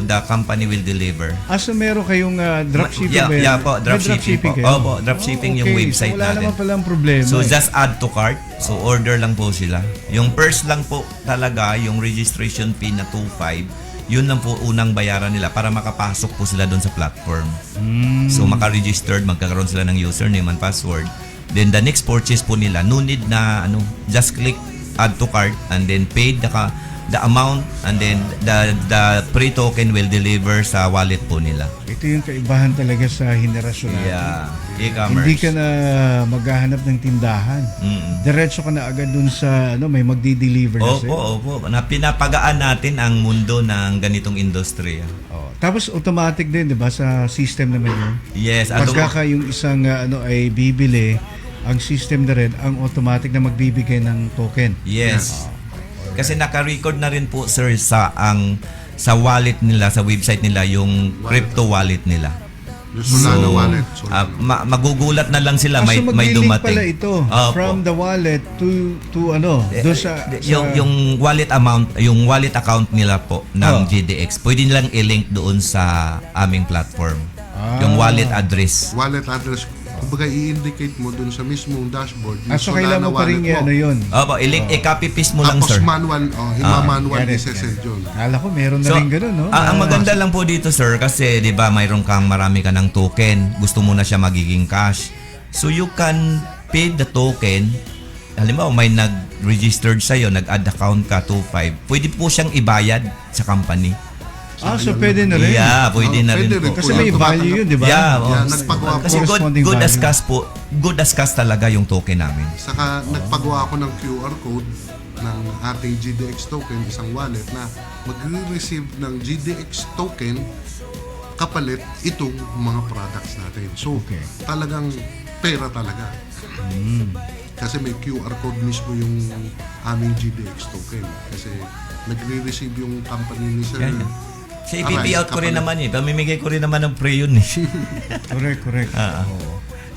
Speaker 3: the company will deliver.
Speaker 1: So meron kayong dropshipping
Speaker 3: Yeah,
Speaker 1: ba yan?
Speaker 3: yeah po,
Speaker 1: May
Speaker 3: dropshipping po.
Speaker 1: kayo?
Speaker 3: Opo, dropshipping yung
Speaker 1: Okay,
Speaker 3: website
Speaker 1: so wala
Speaker 3: natin.
Speaker 1: naman palang problema.
Speaker 3: So just add to cart. So order lang po sila. Yung first lang po talaga, yung registration fee na 2.5, yun lang po unang bayaran nila para makapasok po sila doon sa platform. So maka-registered, magkakaroon sila ng username and password. Then the next purchase po nila, no need na just click add to cart and then paid the amount and then the free token will deliver sa wallet po nila.
Speaker 1: Ito yung kaibahan talaga sa henerasyon natin.
Speaker 3: Yeah, e-commerce.
Speaker 1: Hindi ka na maghahanap ng tindahan. Diretso ka na agad dun sa may magdi-deliver na sa'yo.
Speaker 3: Opo. Na pinapagaan natin ang mundo ng ganitong industriya.
Speaker 1: Tapos automatic din, 'di ba, sa system naman yun.
Speaker 3: Yes,
Speaker 1: Pagka yung isang ay bibili, ang system na rin ang automatic na magbibigay ng token.
Speaker 3: Yes. Kasi naka-record na rin po sir sa wallet nila, sa website nila yung crypto wallet nila.
Speaker 2: Yung Solana wallet.
Speaker 3: Magugulat na lang sila may
Speaker 1: mag-link
Speaker 3: dumating.
Speaker 1: pala ito from the wallet to doon sa
Speaker 3: yung wallet amount, yung wallet account nila po ng GDX. Pwede nilang i-link doon sa aming platform. Yung wallet address.
Speaker 2: Wallet address. Kumbaga i-indicate mo dun sa mismong dashboard. Yung
Speaker 1: so kailangan mo pa rin yun.
Speaker 3: Opo, i-link, i-copy paste mo lang
Speaker 2: Tapos
Speaker 3: sir.
Speaker 2: manual, ima-manual i-send yun.
Speaker 1: Kala ko meron na rin gano'n, no?
Speaker 3: Ang maganda lang po dito sir kasi 'di ba mayroon kang marami ka ng token, gusto mo na siya magiging cash. So you can pay the token. Halimbawa may nag-registered sa iyo, nag-add account ka 2.5. Pwede po siyang ibayad sa company.
Speaker 1: So pwede na rin.
Speaker 3: Yeah, pwede na rin
Speaker 2: pwede
Speaker 3: po.
Speaker 2: rin.
Speaker 1: Kasi may value yun, di ba?
Speaker 3: Yeah,
Speaker 2: nagpagawa
Speaker 3: kasi
Speaker 2: po.
Speaker 3: good as cash po. Good as cash talaga yung token namin.
Speaker 2: Saka nagpagawa ako ng QR code ng ating GDX token, isang wallet na magre-receive ng GDX token kapalit itong mga products natin. So, talagang pera talaga. Kasi may QR code mismo yung aming GDX token. Kasi nagre-receive yung company ni Sir.
Speaker 3: Kasi ipipi out ko rin naman pamimigay ko rin naman ng pre yun eh.
Speaker 1: Correct.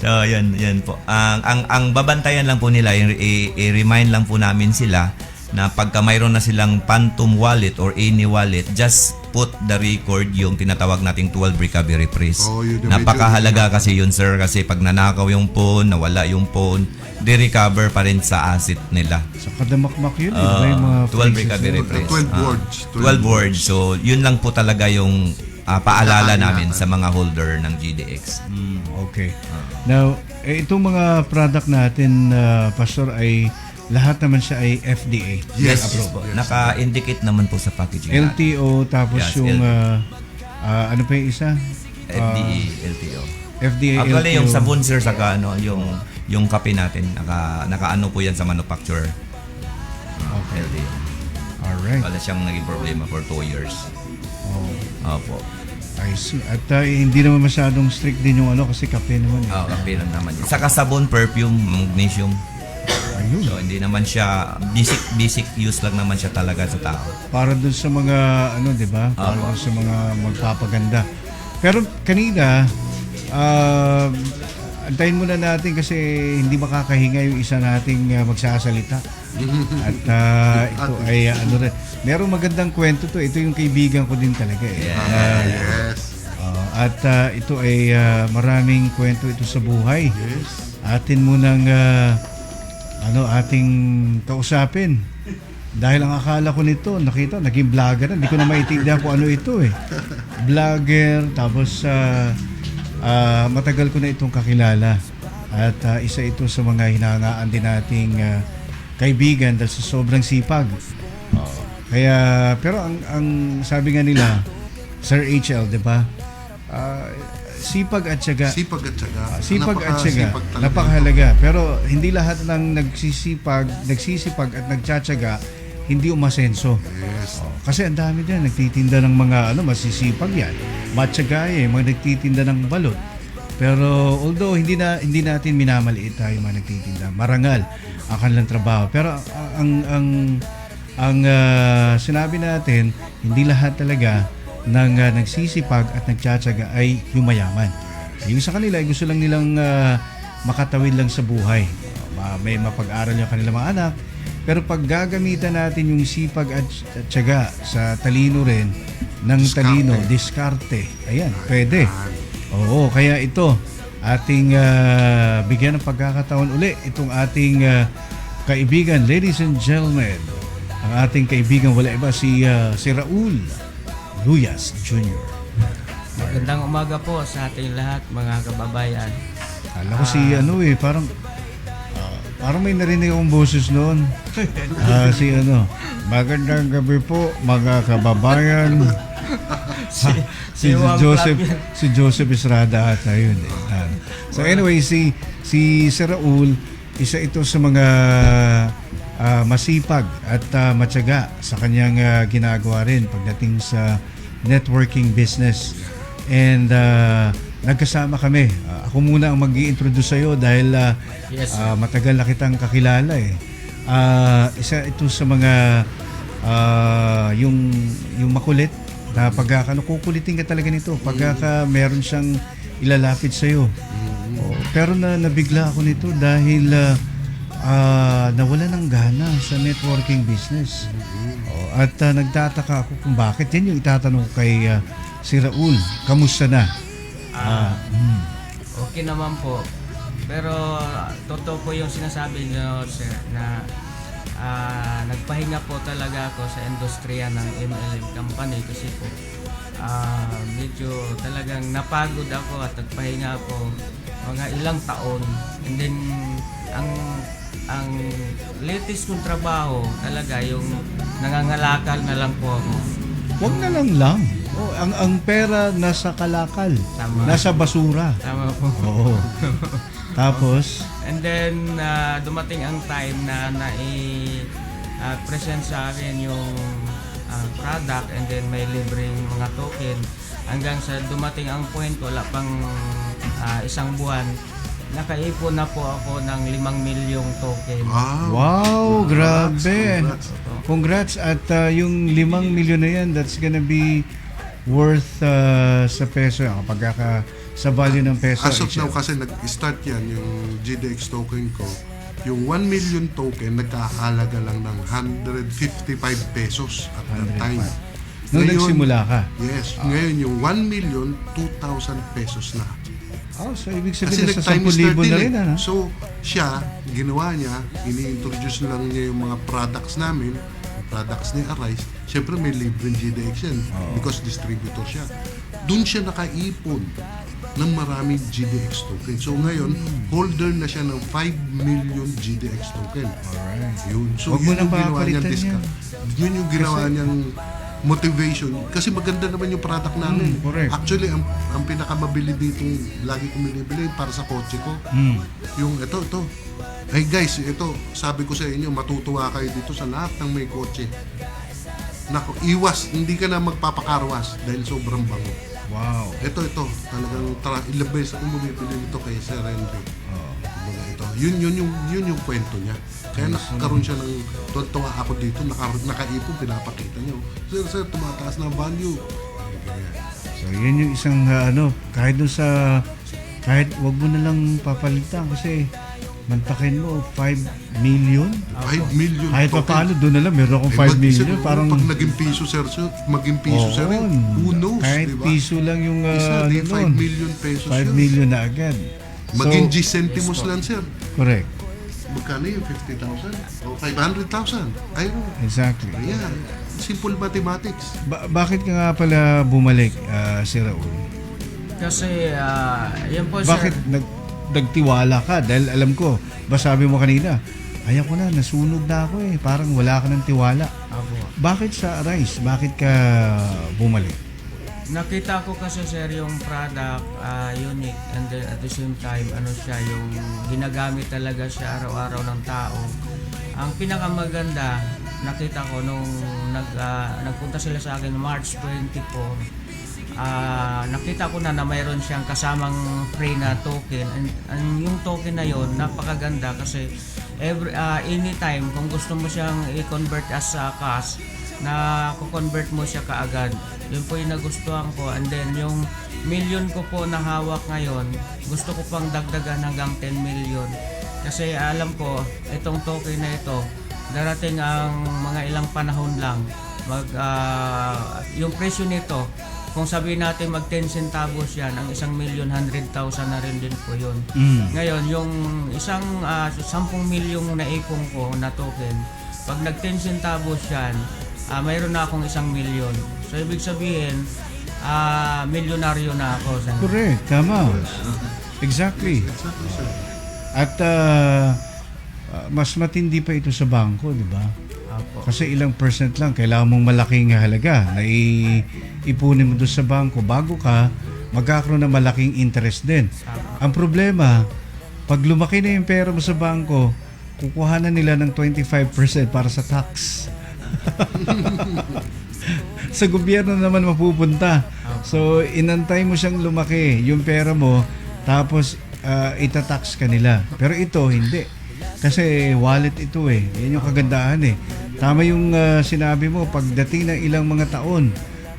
Speaker 3: So, yan po. Ang babantayan lang po nila, i-remind lang po namin sila na pagka mayroon na silang Phantom wallet or any wallet, just put the record yung tinatawag nating 12 recovery phrase. Napakahalaga kasi yun sir, kasi pag nanakaw yung phone, nawala yung phone, di-recover pa rin sa asset nila.
Speaker 1: So kadamakmak yun, may mga
Speaker 3: 12 recovery phrase.
Speaker 2: 12 words.
Speaker 3: 12 words. So, yun lang po talaga yung paalala namin sa mga holder ng GDX.
Speaker 1: Okay. Now, itong mga product natin, Pastor, ay lahat naman siya ay FDA.
Speaker 2: Yes.
Speaker 3: Approved. Naka-indicate naman po sa packaging natin.
Speaker 1: LTO, tapos
Speaker 3: Yes,
Speaker 1: yung, ano pa yung isa?
Speaker 3: FDA, LTO.
Speaker 1: FDA,
Speaker 3: Actually,
Speaker 1: LTO.
Speaker 3: yung sabon sir, saka yung kape natin, naka-ano po yan sa manufacturer. LTO.
Speaker 1: Alright.
Speaker 3: Wala siyang naging problema for 2 years. Opo.
Speaker 1: I see. At hindi naman masyadong strict din yung kasi kape naman.
Speaker 3: Kape lang naman yun. Saka sabon, perfume, magnesium.
Speaker 1: Ayun.
Speaker 3: So, hindi naman siya, basic use lang naman siya talaga sa tao.
Speaker 1: Para dun sa mga, di ba? Para dun sa mga magpapaganda. Pero kanina, antayin muna natin kasi hindi makakahinga yung isa nating magsasalita. At ito ay rin. Merong magandang kwento to. Ito yung kaibigan ko din talaga eh.
Speaker 2: Yes.
Speaker 1: At ito ay maraming kwento ito sa buhay. Atin munang ating kausapin. Dahil ang akala ko nito, nakita, naging vlogger. Hindi ko na maintindihan kung ano ito eh. Vlogger, tapos matagal ko na itong kakilala. At isa ito sa mga hinahangaan din nating kaibigan dahil sa sobrang sipag. Kaya, pero ang sabi nga nila, Sir HL, di ba? Sipag at syaga.
Speaker 2: Sipag at syaga.
Speaker 1: Sipag at syaga.
Speaker 2: Napakasipag talaga.
Speaker 1: Napakahalaga. Pero hindi lahat ng nagsisipag at nagtsatsaga, hindi umasenso.
Speaker 2: Yes.
Speaker 1: Kasi ang dami din, nagtitinda ng mga masisipag yan. Matsyagay mga nagtitinda ng balot. Pero although hindi natin minamaliit tayo mga nagtitinda, marangal ang kanilang trabaho. Pero ang sinabi natin, hindi lahat talaga ng nagsisipag at nagtsatsaga ay yumayaman. Yung sa kanila, gusto lang nilang makatawid lang sa buhay. may mapag-aral yung kanilang mga anak. Pero pag gagamitan natin yung sipag at tiyaga sa talino rin, ng talino, diskarte. Ayan, pwede. Oo, kaya ito, ating bigyan ng pagkakataon uli, itong ating kaibigan, ladies and gentlemen, ang ating kaibigan, wala iba, si Raul Luyas Jr.
Speaker 4: Magandang umaga po sa ating lahat, mga kababayan.
Speaker 1: Kala ko parang may narinig akong boses noon. Magandang gabi po, mga kababayan. Si Joseph Estrada ata yun. So anyway, si Sir Raul, isa ito sa mga masipag at matyaga sa kanyang ginagawa rin pagdating sa networking business. And nagkasama kami. Ako muna ang mag-i-introduce sa'yo dahil matagal na kitang kakilala eh. Isa ito sa mga yung makulit na kukulitin ka talaga nito pagka meron siyang ilalapit sa'yo. Pero nabigla ako nito dahil nawala ng gana sa networking business. At nagtataka ako kung bakit. Yan yung itatanong ko kay si Raul. Kamusta na?
Speaker 4: Okay naman po. Pero totoo po yung sinasabi niyo, sir, na nagpahinga po talaga ako sa industriya ng MLM company kasi po medyo talagang napagod ako at nagpahinga ako mga ilang taon. And then ang latest kong trabaho talaga yung nangangalakal na lang po ako.
Speaker 1: Huwag na lang. Ang pera nasa kalakal.
Speaker 4: Tama.
Speaker 1: Nasa basura.
Speaker 4: Tama po.
Speaker 1: Oo. Tapos,
Speaker 4: And then dumating ang time na present sa akin yung product, and then may libreng mga token hanggang sa dumating ang point, wala pang isang buwan, nakaipon na po ako ng 5 milyong token.
Speaker 1: wow, grabe. Congrats. At yung 5 milyon na yan, that's gonna be worth sa peso. Kapag sa value ng peso.
Speaker 2: As of now, kasi nag-start yan, yung GDX token ko, yung 1 million token, nagkakalaga lang ng 155 pesos at that time.
Speaker 1: Nung nagsimula ka?
Speaker 2: Yes. Ngayon, yung 1 million, 2,000 pesos na.
Speaker 1: So ibig
Speaker 2: Kasi
Speaker 1: sabihin nasa
Speaker 2: nag-times
Speaker 1: 10,000 na
Speaker 2: 13
Speaker 1: rin, ano?
Speaker 2: So, siya, ginawa niya, ini-introduce lang niya yung mga products namin, products ni Arise. Siyempre, may libreng GDX yan because distributor siya. Doon siya nakaipon ng maraming GDX token. So ngayon, holder na siya ng 5 million GDX token.
Speaker 1: Alright.
Speaker 2: Yun. So
Speaker 1: Huwag mo
Speaker 2: yun
Speaker 1: nang
Speaker 2: yung ginawa niyang
Speaker 1: papalitan
Speaker 2: discount. Yun yung ginawa niyang motivation. Kasi maganda naman yung product namin.
Speaker 1: Correct.
Speaker 2: Actually, ang pinakamabili ditong lagi ko binibili para sa kotse ko, yung ito. Hey guys, ito, sabi ko sa inyo, matutuwa kayo dito sa lahat ng may kotse. Nako, iwas, hindi ka na magpapakarwas dahil sobrang bango.
Speaker 1: Wow.
Speaker 2: Ito, talagang ilang beses akong bumibili nito kay Sir Henry. Kumbaga ito. Yun yung kwento niya. Kaya nagkaroon siya ng tuwa ako dito, nakaipon, pinapakita niya. Sir, tumataas na value.
Speaker 1: So yun yung isang kahit wag mo na lang papalitan kasi mantakin mo 5 million.
Speaker 2: 5 million.
Speaker 1: Kahit pa paano, doon na lang meron akong 5 million. Parang
Speaker 2: pag naging piso, sir, maging piso, sir, who knows,
Speaker 1: kahit
Speaker 2: diba?
Speaker 1: piso lang yung
Speaker 2: Isa, 5 million pesos
Speaker 1: 5
Speaker 2: yun.
Speaker 1: million na agad.
Speaker 2: Maging G centimos lang, sir.
Speaker 1: Correct.
Speaker 2: Magkano yung 50,000? O 500,000? Ayun.
Speaker 1: Exactly.
Speaker 2: Ayan. Simple mathematics.
Speaker 1: Bakit ka nga pala bumalik, si Raul?
Speaker 4: Kasi yan po,
Speaker 1: Bakit
Speaker 4: sir.
Speaker 1: nagtiwala ka? Dahil alam ko, sabi mo kanina, ayaw ko na, nasunog na ako eh. Parang wala ka ng tiwala.
Speaker 4: Apo.
Speaker 1: Bakit sa Arise? Bakit ka bumalik?
Speaker 4: Nakita ko kasi, sir, yung product unique, and then at the same time siya, yung ginagamit talaga siya araw-araw ng tao. Ang pinakamaganda, nakita ko nung nagpunta sila sa akin March 24, nakita ko na mayroon siyang kasamang free na token, and yung token na yon napakaganda kasi anytime kung gusto mo siyang i-convert as cash, na convert mo siya kaagad. Yun po yung nagustuhan ko. And then yung million ko po na hawak ngayon, gusto ko pang dagdagan hanggang 10 million. Kasi alam ko, itong token na ito, darating ang mga ilang panahon lang. Yung presyo nito, kung sabihin natin mag 10 centavos yan, ang 1,100,000 na rin din po yun. Ngayon, yung isang 10 milyong naipon ko na token, pag nag 10 centavos yan, mayroon na akong 1 milyon. So, ibig sabihin, milyonaryo na ako.
Speaker 1: Correct, tama. Exactly.
Speaker 2: Exactly, sir.
Speaker 1: At mas matindi pa ito sa bangko, di ba?
Speaker 4: Apo.
Speaker 1: Kasi ilang percent lang, kailangan mong malaking halaga na ipunin mo doon sa bangko. Bago ka, magkakaroon ng malaking interest din. Ang problema, pag lumaki na yung pera mo sa bangko, kukuhanan nila ng 25% para sa tax. Sa gobyerno naman mapupunta. So, inantay mo siyang lumaki, yung pera mo, tapos itatax ka nila. Pero ito, hindi. Kasi wallet ito eh. Yan yung kagandahan eh. Tama yung sinabi mo, pagdating ng ilang mga taon,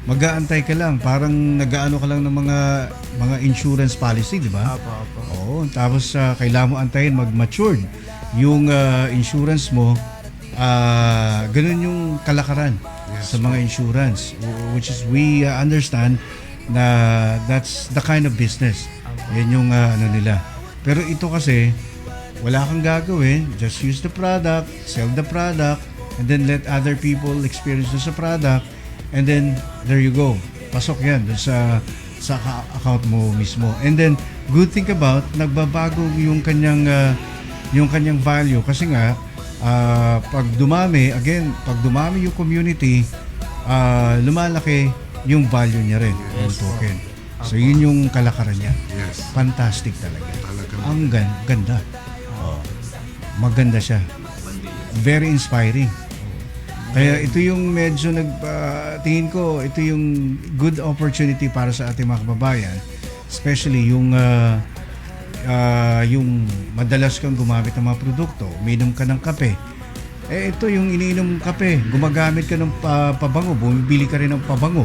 Speaker 1: mag-aantay ka lang. Parang nag-aano ka lang ng mga insurance policy, di ba?
Speaker 4: Apo, apo.
Speaker 1: Oo. Tapos kailangan mo antayin mag-matured yung insurance mo. Ganun yung kalakaran sa mga insurance. Which is, we understand na that's the kind of business. Yan yung ano nila. Pero ito kasi, wala kang gagawin. Just use the product, sell the product, and then let other people experience sa product, and then there you go. Pasok yan dun sa account mo mismo. And then, good thing about, nagbabago yung kanyang value. Kasi nga, pag dumami yung community, lumalaki yung value niya rin, yung token. So, yun yung kalakaran niya.
Speaker 2: Yes.
Speaker 1: Fantastic talaga.
Speaker 2: Talagang
Speaker 1: Ang ganda. Oh, maganda siya. Very inspiring. Kaya ito yung medyo tingin ko, ito yung good opportunity para sa ating mga kababayan. Especially yung madalas kang gumamit ng mga produkto. Uminom ka ng kape. Ito yung iniinom kape. Gumagamit ka ng pabango. Bumibili ka rin ng pabango.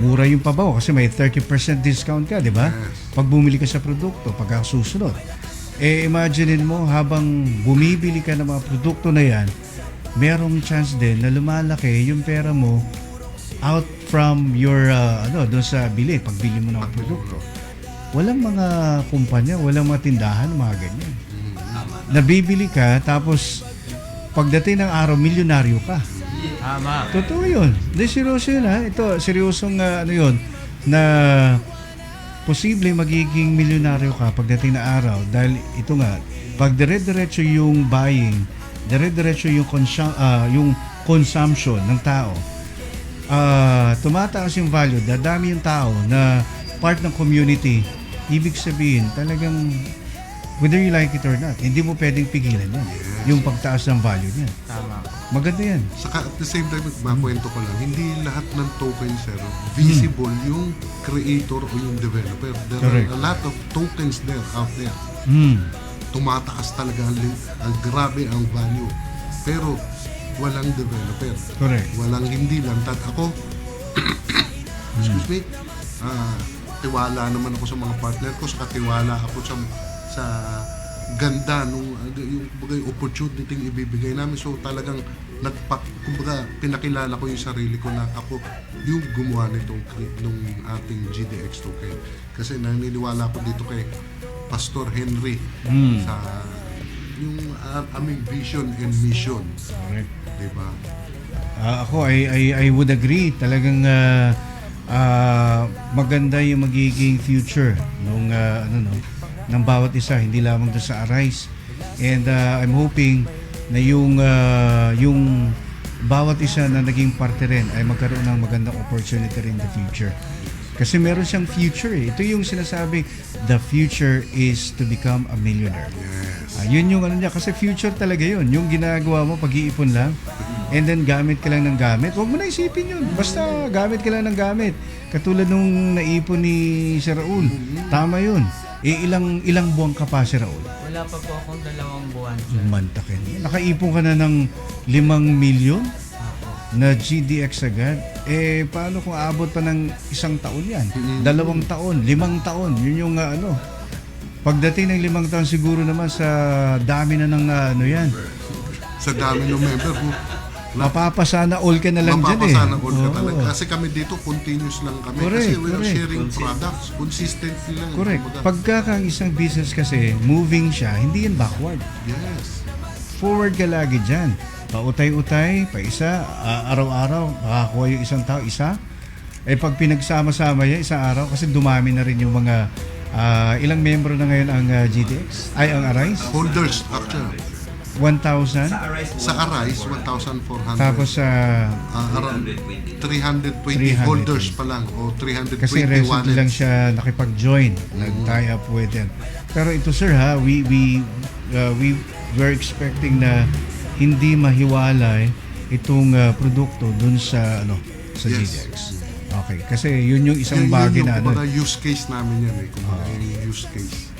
Speaker 1: Mura yung pabango kasi may 30% discount ka, di ba?
Speaker 2: Yes.
Speaker 1: Pag bumili ka sa produkto, pag susunod. Imaginein mo, habang bumibili ka ng mga produkto na yan, merong chance din na lumalaki yung pera mo out from your, doon sa pagbili mo ng mga produkto. Walang mga kumpanya, walang mga tindahan, mga ganyan. Nabibili ka, tapos pagdating ng araw, milyonaryo ka.
Speaker 4: Tama.
Speaker 1: Totoo yun. Hindi, seryoso yun ha. Ito, seryosong yun, na posible magiging milyonaryo ka pagdating na araw. Dahil ito nga, pag dire-diretso yung buying, dire-diretso yung consumption ng tao, tumataas yung value, dadami yung tao na part ng community, ibig sabihin, talagang whether you like it or not, hindi mo pwedeng pigilan yan. Yung pagtaas ng value niya.
Speaker 4: Tama.
Speaker 1: Maganda yan.
Speaker 2: Saka at the same time, makwento ko lang, hindi lahat ng token, sir, visible yung creator o yung developer. There
Speaker 1: Correct.
Speaker 2: are a lot of tokens there, out there. Tumataas talaga ang grabe ang value. Pero walang developer.
Speaker 1: Correct.
Speaker 2: Walang hindi lang. Ako, excuse me, tiwala naman ako sa mga partner ko, saka tiwala ako sa ganda nung yung opportunity ibibigay namin. So talagang kumbaga pinakilala ko yung sarili ko na ako yung gumawa nung ating GDX token. Kasi naniniwala ako dito kay Pastor Henry sa yung aming vision and mission.
Speaker 1: Correct.
Speaker 2: Diba?
Speaker 1: Ako, I would agree. Talagang maganda yung magiging future ng bawat isa, hindi lamang doon sa Arise. And I'm hoping na yung bawat isa na naging parte rin ay magkaroon ng magandang opportunity rin in the future. Kasi meron siyang future eh. Ito yung sinasabi, the future is to become a millionaire. Yun yung ano niya, kasi future talaga yun. Yung ginagawa mo, pag-iipon lang, and then gamit ka lang ng gamit. Huwag mo na isipin yun. Basta gamit ka lang ng gamit. Katulad nung naipon ni Sir Raul. Tama yun. Ilang buwan ka pa, Sir Raul?
Speaker 4: Wala pa po akong 2 buwan, sir.
Speaker 1: Mantakin. Nakaipon ka na ng 5 milyon na GDX agad. Paano kung abot pa ng 1 taon yan? 2 taon, 5 taon. Yun yung Pagdating ng 5 taon siguro naman sa dami na ng ano yan.
Speaker 2: Sa dami ng member,
Speaker 1: Mapapasana all ka na lang dyan eh.
Speaker 2: mapapasana all ka
Speaker 1: Oo.
Speaker 2: talaga. Kasi kami dito, continuous lang kami.
Speaker 1: Correct,
Speaker 2: Kasi we are
Speaker 1: correct.
Speaker 2: sharing products. Consistently lang.
Speaker 1: Correct.
Speaker 2: Kumbaga,
Speaker 1: Pagka kang isang business kasi, moving siya, hindi yan backward.
Speaker 2: yes.
Speaker 1: Forward ka lagi dyan. Pautay-utay, pa isa, araw-araw, makakuha yung isang tao, isa. Eh pag pinagsama-sama yan, isang araw, kasi dumami na rin yung mga, ilang membro na ngayon ang GTX? Ay, ang Arise?
Speaker 2: Holders, actually.
Speaker 1: 1,000.
Speaker 2: Sa Arise, 1,400.
Speaker 1: Tapos,
Speaker 2: around 320
Speaker 1: 300.
Speaker 2: holders pa lang. O 320
Speaker 1: kasi recently lang
Speaker 2: wallets.
Speaker 1: siya nakipag-join, nag-tie up with them. Pero ito sir ha, we were expecting na hindi mahiwalay itong produkto dun sa sa
Speaker 2: Yes.
Speaker 1: GDX. Okay, kasi yun yung isang bagay na
Speaker 2: kumbaga use case namin yan eh. Kumbaga yung use case.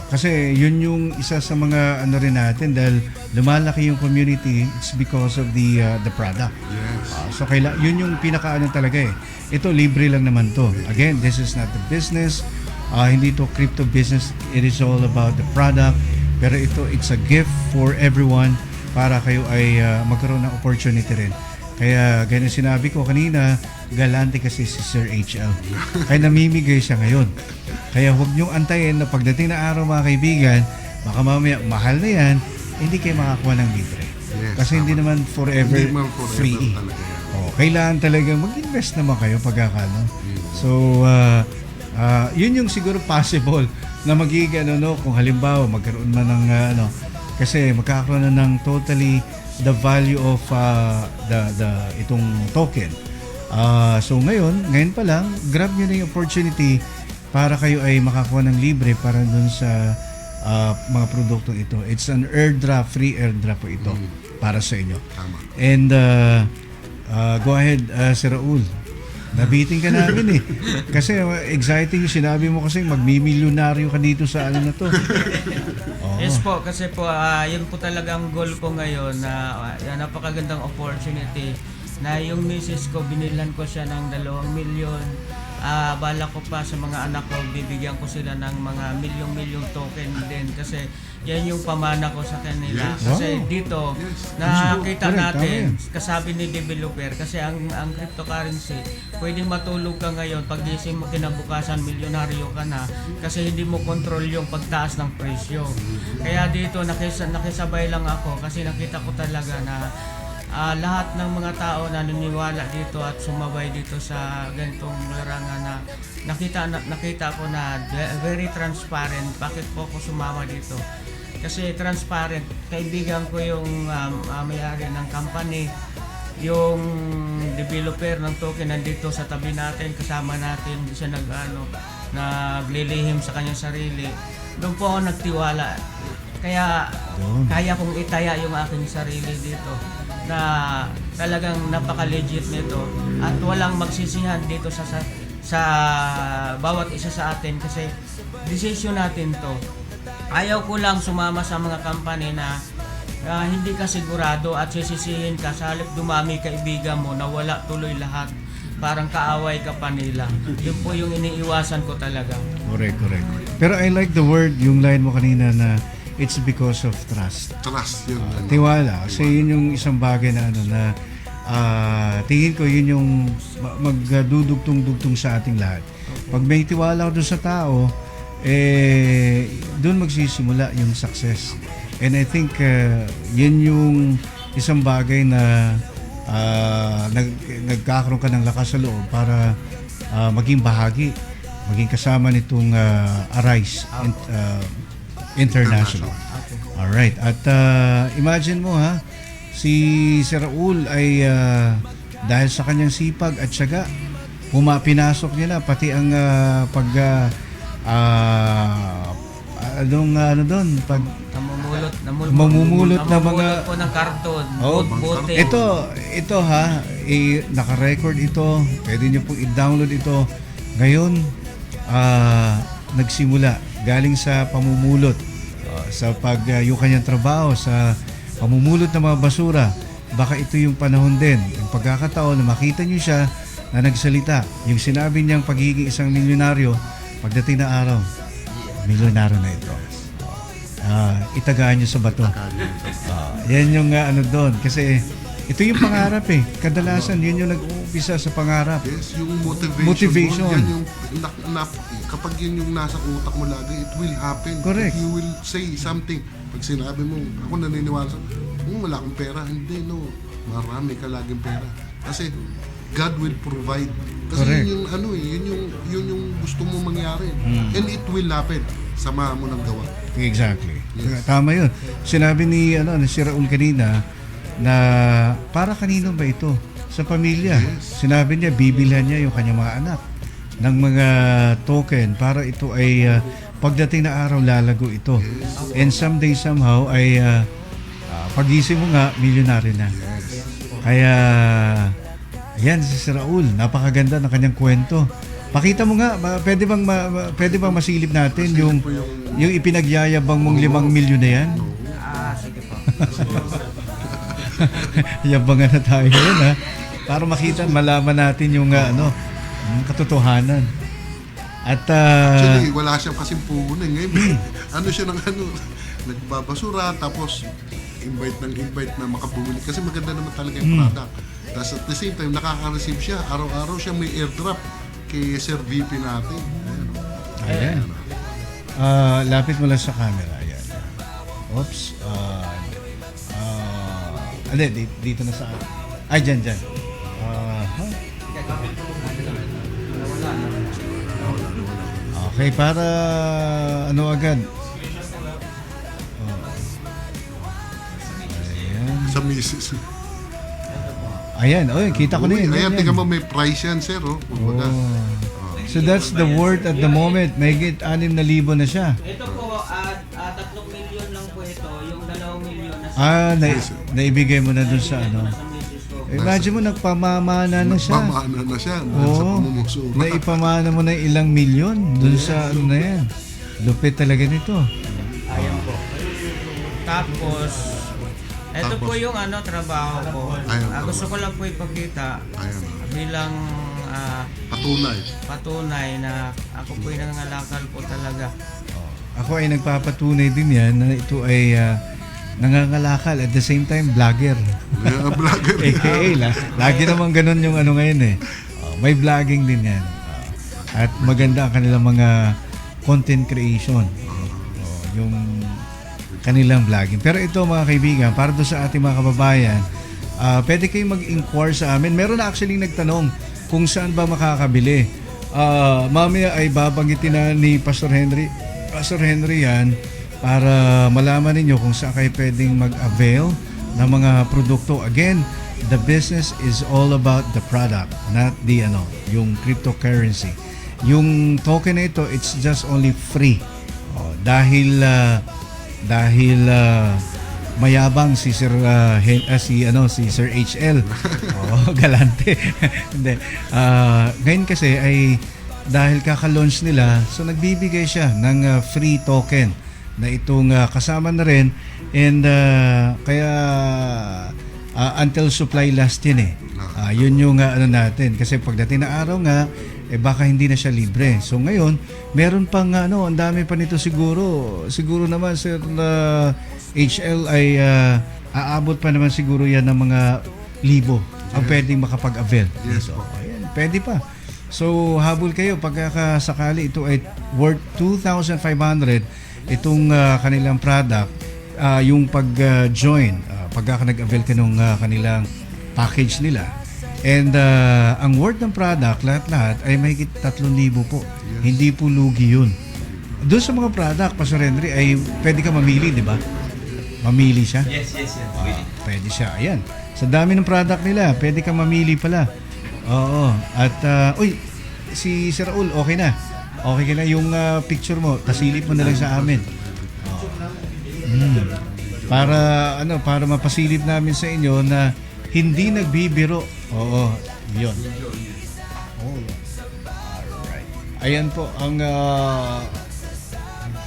Speaker 1: kasi yun yung isa sa mga rin natin dahil lumalaki yung community, it's because of the product.
Speaker 2: Yes.
Speaker 1: So yun yung pinakaano talaga eh. Ito libre lang naman to. Again, this is not the business. Hindi to crypto business. It is all about the product. Pero it's a gift for everyone para kayo ay magkaroon ng opportunity rin. Kaya ganyan sinabi ko kanina, galante kasi si Sir HL. Kaya namimigay siya ngayon. Kaya huwag niyong antayin na pagdating na araw mga kaibigan, baka mamaya mahal na yan, hindi kayo makakuha ng libre.
Speaker 2: Yes,
Speaker 1: Kasi hindi naman forever,
Speaker 2: Hindi man forever
Speaker 1: free.
Speaker 2: talaga yan.
Speaker 1: Kailangan talaga mag-invest naman kayo pagkakano. So, yun yung siguro possible na magiging kung halimbawa magkaroon man ng kasi magkakaroon na ng totally the value of itong token. So ngayon pa lang, grab nyo na yung opportunity para kayo ay makakuha ng libre para dun sa mga produktong ito. It's an airdrop, free airdrop po ito para sa inyo.
Speaker 2: Tama.
Speaker 1: And go ahead, Sir Raul. Nabitin ka namin eh. Kasi exciting yung sinabi mo kasi magmimilyonaryo ka dito sa na to.
Speaker 4: Yes po, kasi po yun po talagang goal ko ngayon na napakagandang opportunity na yung misis ko, binilan ko siya ng 2 milyon. Bala ko pa sa mga anak ko, bibigyan ko sila ng mga milyong token din kasi yan yung pamana ko sa kanila.
Speaker 2: Yes.
Speaker 4: Kasi
Speaker 1: Wow.
Speaker 4: dito,
Speaker 1: Yes.
Speaker 4: nakita
Speaker 1: Correct,
Speaker 4: natin,
Speaker 1: tama
Speaker 4: kasabi ni developer, kasi ang cryptocurrency, pwedeng matulog ka ngayon, pag-gising mo kinabukasan, milyonaryo ka na kasi hindi mo control yung pagtaas ng presyo. Kaya dito, nakisabay lang ako kasi nakita ko talaga na lahat ng mga tao na naniniwala dito at sumabay dito sa ganitong larangan na nakita ko na very transparent. Bakit po ako sumama dito? Kasi transparent. Kaibigan ko yung may-ari ng company, yung developer ng token nandito sa tabi natin, kasama natin, hindi siya naglilihim sa kanyang sarili. Doon po ako nagtiwala. Kaya kaya kong itaya yung aking sarili dito na talagang napaka-legit nito at walang magsisihan dito sa bawat isa sa atin kasi decision natin to. Ayaw ko lang sumama sa mga company na hindi ka sigurado at sisisihin ka sa halip dumami kaibigan mo na wala tuloy lahat. Parang kaaway ka pa nila. Yun po yung iniiwasan ko talaga.
Speaker 1: Correct. Pero I like the word, yung line mo kanina na it's because of trust.
Speaker 2: Trust yun.
Speaker 1: Tiwala. Kasi yun yung isang bagay na tingin ko yun yung magdudugtong-dugtong sa ating lahat. Pag may tiwala ko doon sa tao, doon magsisimula yung success. And I think yun yung isang bagay na nagkakaroon ka ng lakas sa loob para maging bahagi, maging kasama nitong Arise International. Alright. At imagine mo si Sir Raul ay dahil sa kanyang sipag at tiyaga, pinasok niya na pati ang mamumulot na mga
Speaker 4: po ng karton, bote.
Speaker 1: Ito naka-record ito. Pwede niyo pong i-download ito. Ngayon, nagsimula galing sa pamumulot sa yung kanyang trabaho sa pamumulot ng mga basura. Baka ito yung panahon din, yung pagkakataon na makita niyo siya na nagsalita. Yung sinabi niyang pagiging isang milyonaryo pagdating na araw. milyonaryo na ito. Itagaan nyo sa bato. Yan yung ano doon. Kasi ito yung pangarap eh. Kadalasan yun yung nag-uumpisa sa pangarap.
Speaker 2: Yes, yung motivation.
Speaker 1: Motivation.
Speaker 2: Yan yung, kapag yun yung nasa utak mo lagi, it will happen.
Speaker 1: Correct.
Speaker 2: If you will say something, pag sinabi mo, ako naniniwala sa, wala akong pera. Hindi, no. Marami ka laging pera. Kasi God will provide. Kasi
Speaker 1: Correct.
Speaker 2: yun yung yun yung gusto mo mangyari. And it will happen. Samahan mo ng gawa.
Speaker 1: Exactly.
Speaker 2: Yes.
Speaker 1: Tama yun. Sinabi ni si Raul kanina na para kanino ba ito? Sa pamilya.
Speaker 2: Yes.
Speaker 1: Sinabi niya, bibilhan niya yung kanyang mga anak ng mga token para ito ay pagdating na araw lalago ito. And someday somehow ay pagising mo nga, milyonaryo na. Kaya ayan si Raul, napakaganda ng kanyang kwento. Pakita mo nga, pwede bang masilip natin yung ipinagyayabang mong 5 milyon na yan?
Speaker 4: Sige po.
Speaker 1: Yabangan na tayo ngayon ha. Para makita, malaman natin yung yung katotohanan. At
Speaker 2: Actually, wala siyang kasing puhunan. Ngayon, siya ng nagbabasura, tapos invite na makabumili. Kasi maganda naman talaga yung product. Tapos at the same time, nakaka-receive siya. Araw-araw siya may airdrop kay Sir VP natin.
Speaker 1: ayan. Lapit mo lang sa camera. Ayan. Oops. Dito na sa... Ay, dyan. Okay, para agad.
Speaker 2: Sa misis.
Speaker 1: Ayan, kita ko na yun.
Speaker 2: Ayan,
Speaker 1: Yan.
Speaker 2: tingnan mo, may price yan, sir. Kumbaga.
Speaker 1: So that's the worth at the moment. May 6,000 na siya.
Speaker 4: Ito po, 3 milyon lang po ito. Yung 2 milyon na
Speaker 1: Naibigay mo na dun sa
Speaker 4: sa misis ko.
Speaker 1: Imagine mo, nagpamamana na siya.
Speaker 2: Pamana na siya. Sa pumumusura.
Speaker 1: Naipamana mo na ilang milyon dun sa na yan. Lupit talaga nito.
Speaker 4: Ayan po. Tapos, ito po yung trabaho ko. Gusto ko lang po ipakita
Speaker 2: Ayan.
Speaker 4: bilang
Speaker 2: Patunay.
Speaker 4: na ako po yung nangangalakal po talaga.
Speaker 1: Ako ay nagpapatunay din yan na ito ay nangangalakal at the same time vlogger.
Speaker 2: Vlogger.
Speaker 1: AKA lagi naman ganun yung ngayon eh. May vlogging din yan. At maganda ang kanilang mga content creation. Yung kanilang vlogging. Pero ito mga kaibigan, para doon sa ating mga kababayan, pwede kayong mag-inquire sa amin. Meron na actually nagtanong kung saan ba makakabili. Mamaya ay babanggitin na ni Pastor Henry yan para malaman ninyo kung saan kayo pwedeng mag-avail ng mga produkto. Again, the business is all about the product, not the yung cryptocurrency. Yung token na ito, it's just only free. Dahil mayabang si Sir Sir HL. Galante. Hindi. Ngayon kasi ay dahil kaka-launch nila, so nagbibigay siya ng free token na itong kasama na rin, and kaya until supply last yan eh. Yun yung natin kasi pagdating na araw nga baka hindi na siya libre. So ngayon, meron pang ang dami pa nito siguro naman Sir HL ay aabot pa naman siguro yan ng mga libo ang pwedeng makapag-avail.
Speaker 2: Yes,
Speaker 1: So,
Speaker 2: po.
Speaker 1: ayan, pwede pa. So habol kayo pagkakasakali ito ay worth 2,500 itong kanilang product, yung pag-join, pagka nag-avail ka ng kanilang package nila. And ang worth ng product, lahat-lahat ay mahigit 3,000 po.
Speaker 2: Yes.
Speaker 1: Hindi po lugi yun. Doon sa mga product, Pastor Henry, ay pwede ka mamili, di ba? Mamili siya?
Speaker 3: Yes.
Speaker 1: Pwede siya. Ayan. Sa dami ng product nila, pwede ka mamili pala. Oo. At, si Sir Raul, okay na. Okay ka na yung picture mo. Tasilip mo na lang sa amin. Para mapasilip namin sa inyo na hindi nagbibiro. Oo, yun. Alright. Ayan po ang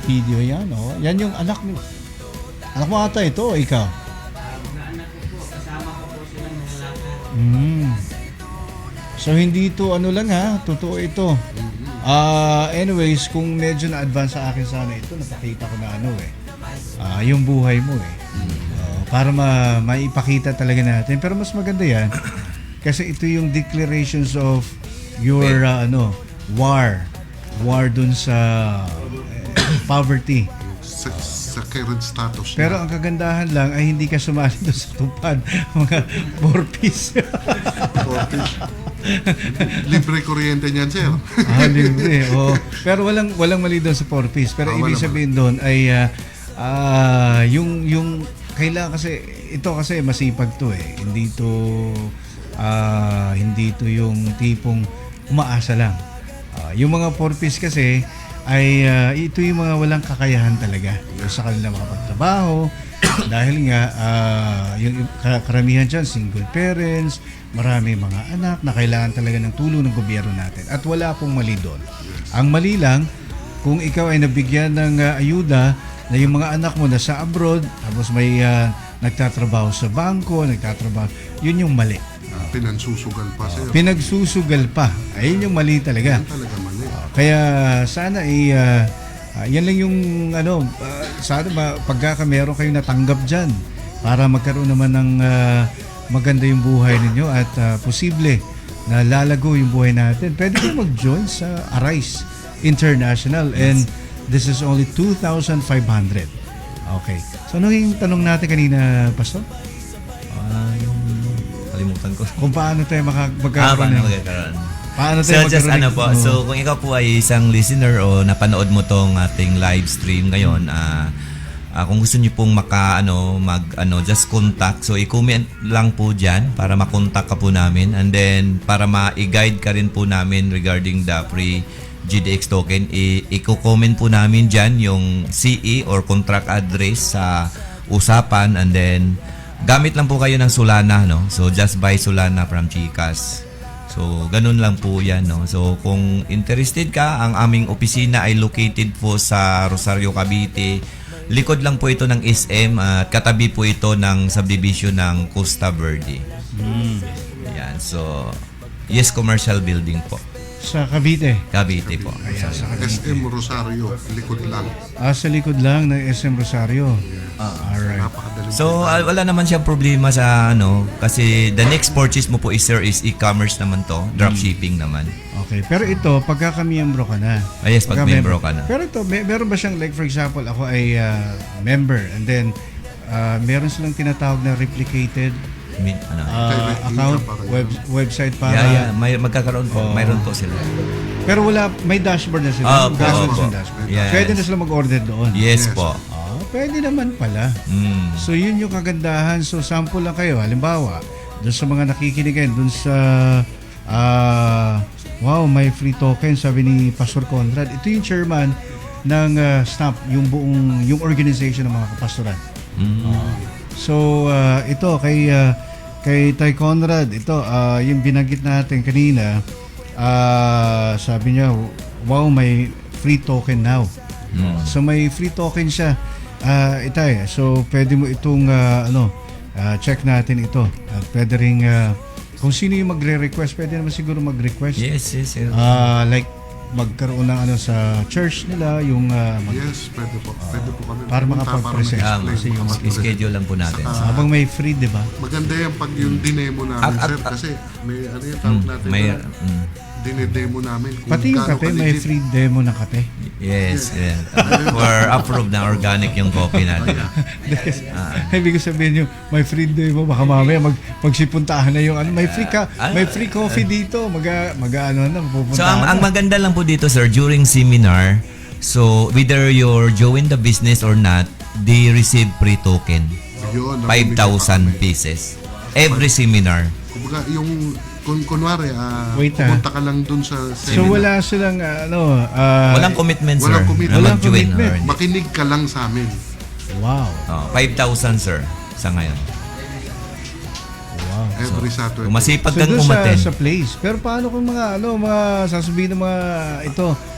Speaker 1: video yan. Yan yung anak mo. Anak mo ata ito o ikaw?
Speaker 4: Mga anak ko po, kasama ko po silang nangalakal.
Speaker 1: So hindi ito lang ha, totoo ito. Anyways, kung medyo na-advance sa akin sana ito, napakita ko na yung buhay mo para maipakita talaga natin. Pero mas maganda yan kasi ito yung declarations of your war dun sa poverty.
Speaker 2: Sa current status
Speaker 1: Pero
Speaker 2: niya.
Speaker 1: ang kagandahan lang ay hindi ka sumali doon sa tupad mga 4-piece.
Speaker 2: Libre kuryente niyan, sir.
Speaker 1: Libre. Pero walang mali doon sa 4-piece. Pero ibig
Speaker 2: wala.
Speaker 1: sabihin doon ay yung kailangan kasi masipag to hindi to yung tipong umaasa lang. Yung mga 4-piece kasi ay ito yung mga walang kakayahan talaga sa kanila makapagtrabaho dahil nga yung karamihan dyan single parents, marami mga anak na kailangan talaga ng tulong ng gobyerno natin at wala pong mali doon. Ang mali lang kung ikaw ay nabigyan ng ayuda na yung mga anak mo nasa abroad tapos may nagtatrabaho sa bangko, yun yung mali.
Speaker 2: Pinansusugal pa, sir.
Speaker 1: Pinagsusugal pa. Ayun yung mali talaga.
Speaker 2: Yan talaga mali.
Speaker 1: Kaya sana yan lang yung sana pagka meron kayong natanggap dyan para magkaroon naman ng maganda yung buhay ninyo at posible na lalago yung buhay natin. Pwede kayo mag-join sa Arise International and this is only 2,500. Okay. So ano yung tanong natin kanina, Pastor?
Speaker 3: Kalimutan ko.
Speaker 1: Kung paano tayo
Speaker 3: Paano
Speaker 1: magkakaroon
Speaker 3: magkakaroon?
Speaker 1: Paano
Speaker 3: So
Speaker 1: tayo
Speaker 3: just
Speaker 1: magkaroon?
Speaker 3: po, so kung ikaw po ay isang listener o napanood mo tong ating live stream ngayon, kung gusto niyo pong just contact. So i-comment lang po diyan para makontak ka po namin and then para ma-guide ka rin po namin regarding the free GDX token. I-comment po namin diyan yung CE or contract address sa usapan and then gamit lang po kayo ng Solana, no? So just buy Solana from GCash. So, ganun lang po yan, no? So, kung interested ka, ang aming opisina ay located po sa Rosario, Cavite. Likod lang po ito ng SM at katabi po ito ng subdivision ng Costa Verde. Yan. So, yes, commercial building po.
Speaker 1: Sa Cavite.
Speaker 3: Cavite po.
Speaker 2: SM Rosario, likod lang.
Speaker 1: Sa likod lang ng SM Rosario. Alright.
Speaker 2: Napakadaling.
Speaker 3: So, wala naman siyang problema sa kasi the next purchase mo po is e-commerce naman to, dropshipping naman.
Speaker 1: Okay. Pero ito, pagka miyembro ka na.
Speaker 3: Yes, pag membro ka na.
Speaker 1: Pero ito, meron ba siyang, like for example, ako ay member and then meron silang tinatawag na replicated account, website para...
Speaker 3: Yeah. Magkakaroon po. Mayroon po sila.
Speaker 1: Pero may dashboard na sila.
Speaker 3: Opo,
Speaker 1: Gamit
Speaker 3: opo.
Speaker 1: sa dashboard.
Speaker 3: Yes.
Speaker 1: Pwede na sila mag-order doon.
Speaker 3: Yes po.
Speaker 1: Pwede naman pala. So yun yung kagandahan. So sample lang kayo. Halimbawa, doon sa mga nakikinig kayo, doon sa wow, may free token, sabi ni Pastor Conrad. Ito yung chairman ng SNAP, yung organization ng mga kapastoran. So ito kay Tay Conrad, ito yung binanggit natin kanina, sabi niya, wow, may free token now. So may free token siya. Itay, so pwede mo itong check natin ito. At pwede ring kung sino yung magre-request, pwede naman siguro mag-request.
Speaker 3: Yes.
Speaker 1: Like magkaroon ng sa church nila yung
Speaker 2: Yes, pwede po. Pwede po kami.
Speaker 1: para
Speaker 2: pumunta
Speaker 1: makapag-present.
Speaker 2: mag-explain, makapag-present.
Speaker 3: Schedule lang po natin.
Speaker 1: habang may free, di ba?
Speaker 2: Maganda yan pag yung dinemo namin, sir, kasi may yung tawag natin
Speaker 3: May,
Speaker 2: na dinedemo namin. Kung
Speaker 1: Pati yung
Speaker 2: gaano
Speaker 1: kape, may
Speaker 2: ka-legit.
Speaker 1: free demo ng kape.
Speaker 3: yes. For approved na organic yung coffee natin.
Speaker 1: Ibig sabihin yung may free demo, baka mamaya magsipuntahan na yung may free may free coffee dito, pupuntahan.
Speaker 3: So, ang maganda lang po dito, sir, during seminar, so whether you're join the business or not, they receive free token.
Speaker 2: Yun, namimigay
Speaker 3: 5,000
Speaker 2: pa kami.
Speaker 3: pieces. Every seminar.
Speaker 2: Kumbaga, yung kunwari,
Speaker 1: Wait,
Speaker 2: pumunta ka lang dun sa
Speaker 1: So
Speaker 2: seminar.
Speaker 1: wala silang
Speaker 3: Walang commitment, sir.
Speaker 2: Walang commitment.
Speaker 3: Na
Speaker 1: Walang
Speaker 3: mag-join
Speaker 1: commitment.
Speaker 3: or hindi.
Speaker 2: Makinig ka lang sa amin.
Speaker 1: Wow.
Speaker 3: 5,000, sir, sa ngayon.
Speaker 1: Wow.
Speaker 2: Every Saturday.
Speaker 3: Kung masipag
Speaker 1: So
Speaker 3: kang
Speaker 1: doon
Speaker 3: umaten.
Speaker 1: sa place. Pero paano kung mga sasabihin ng mga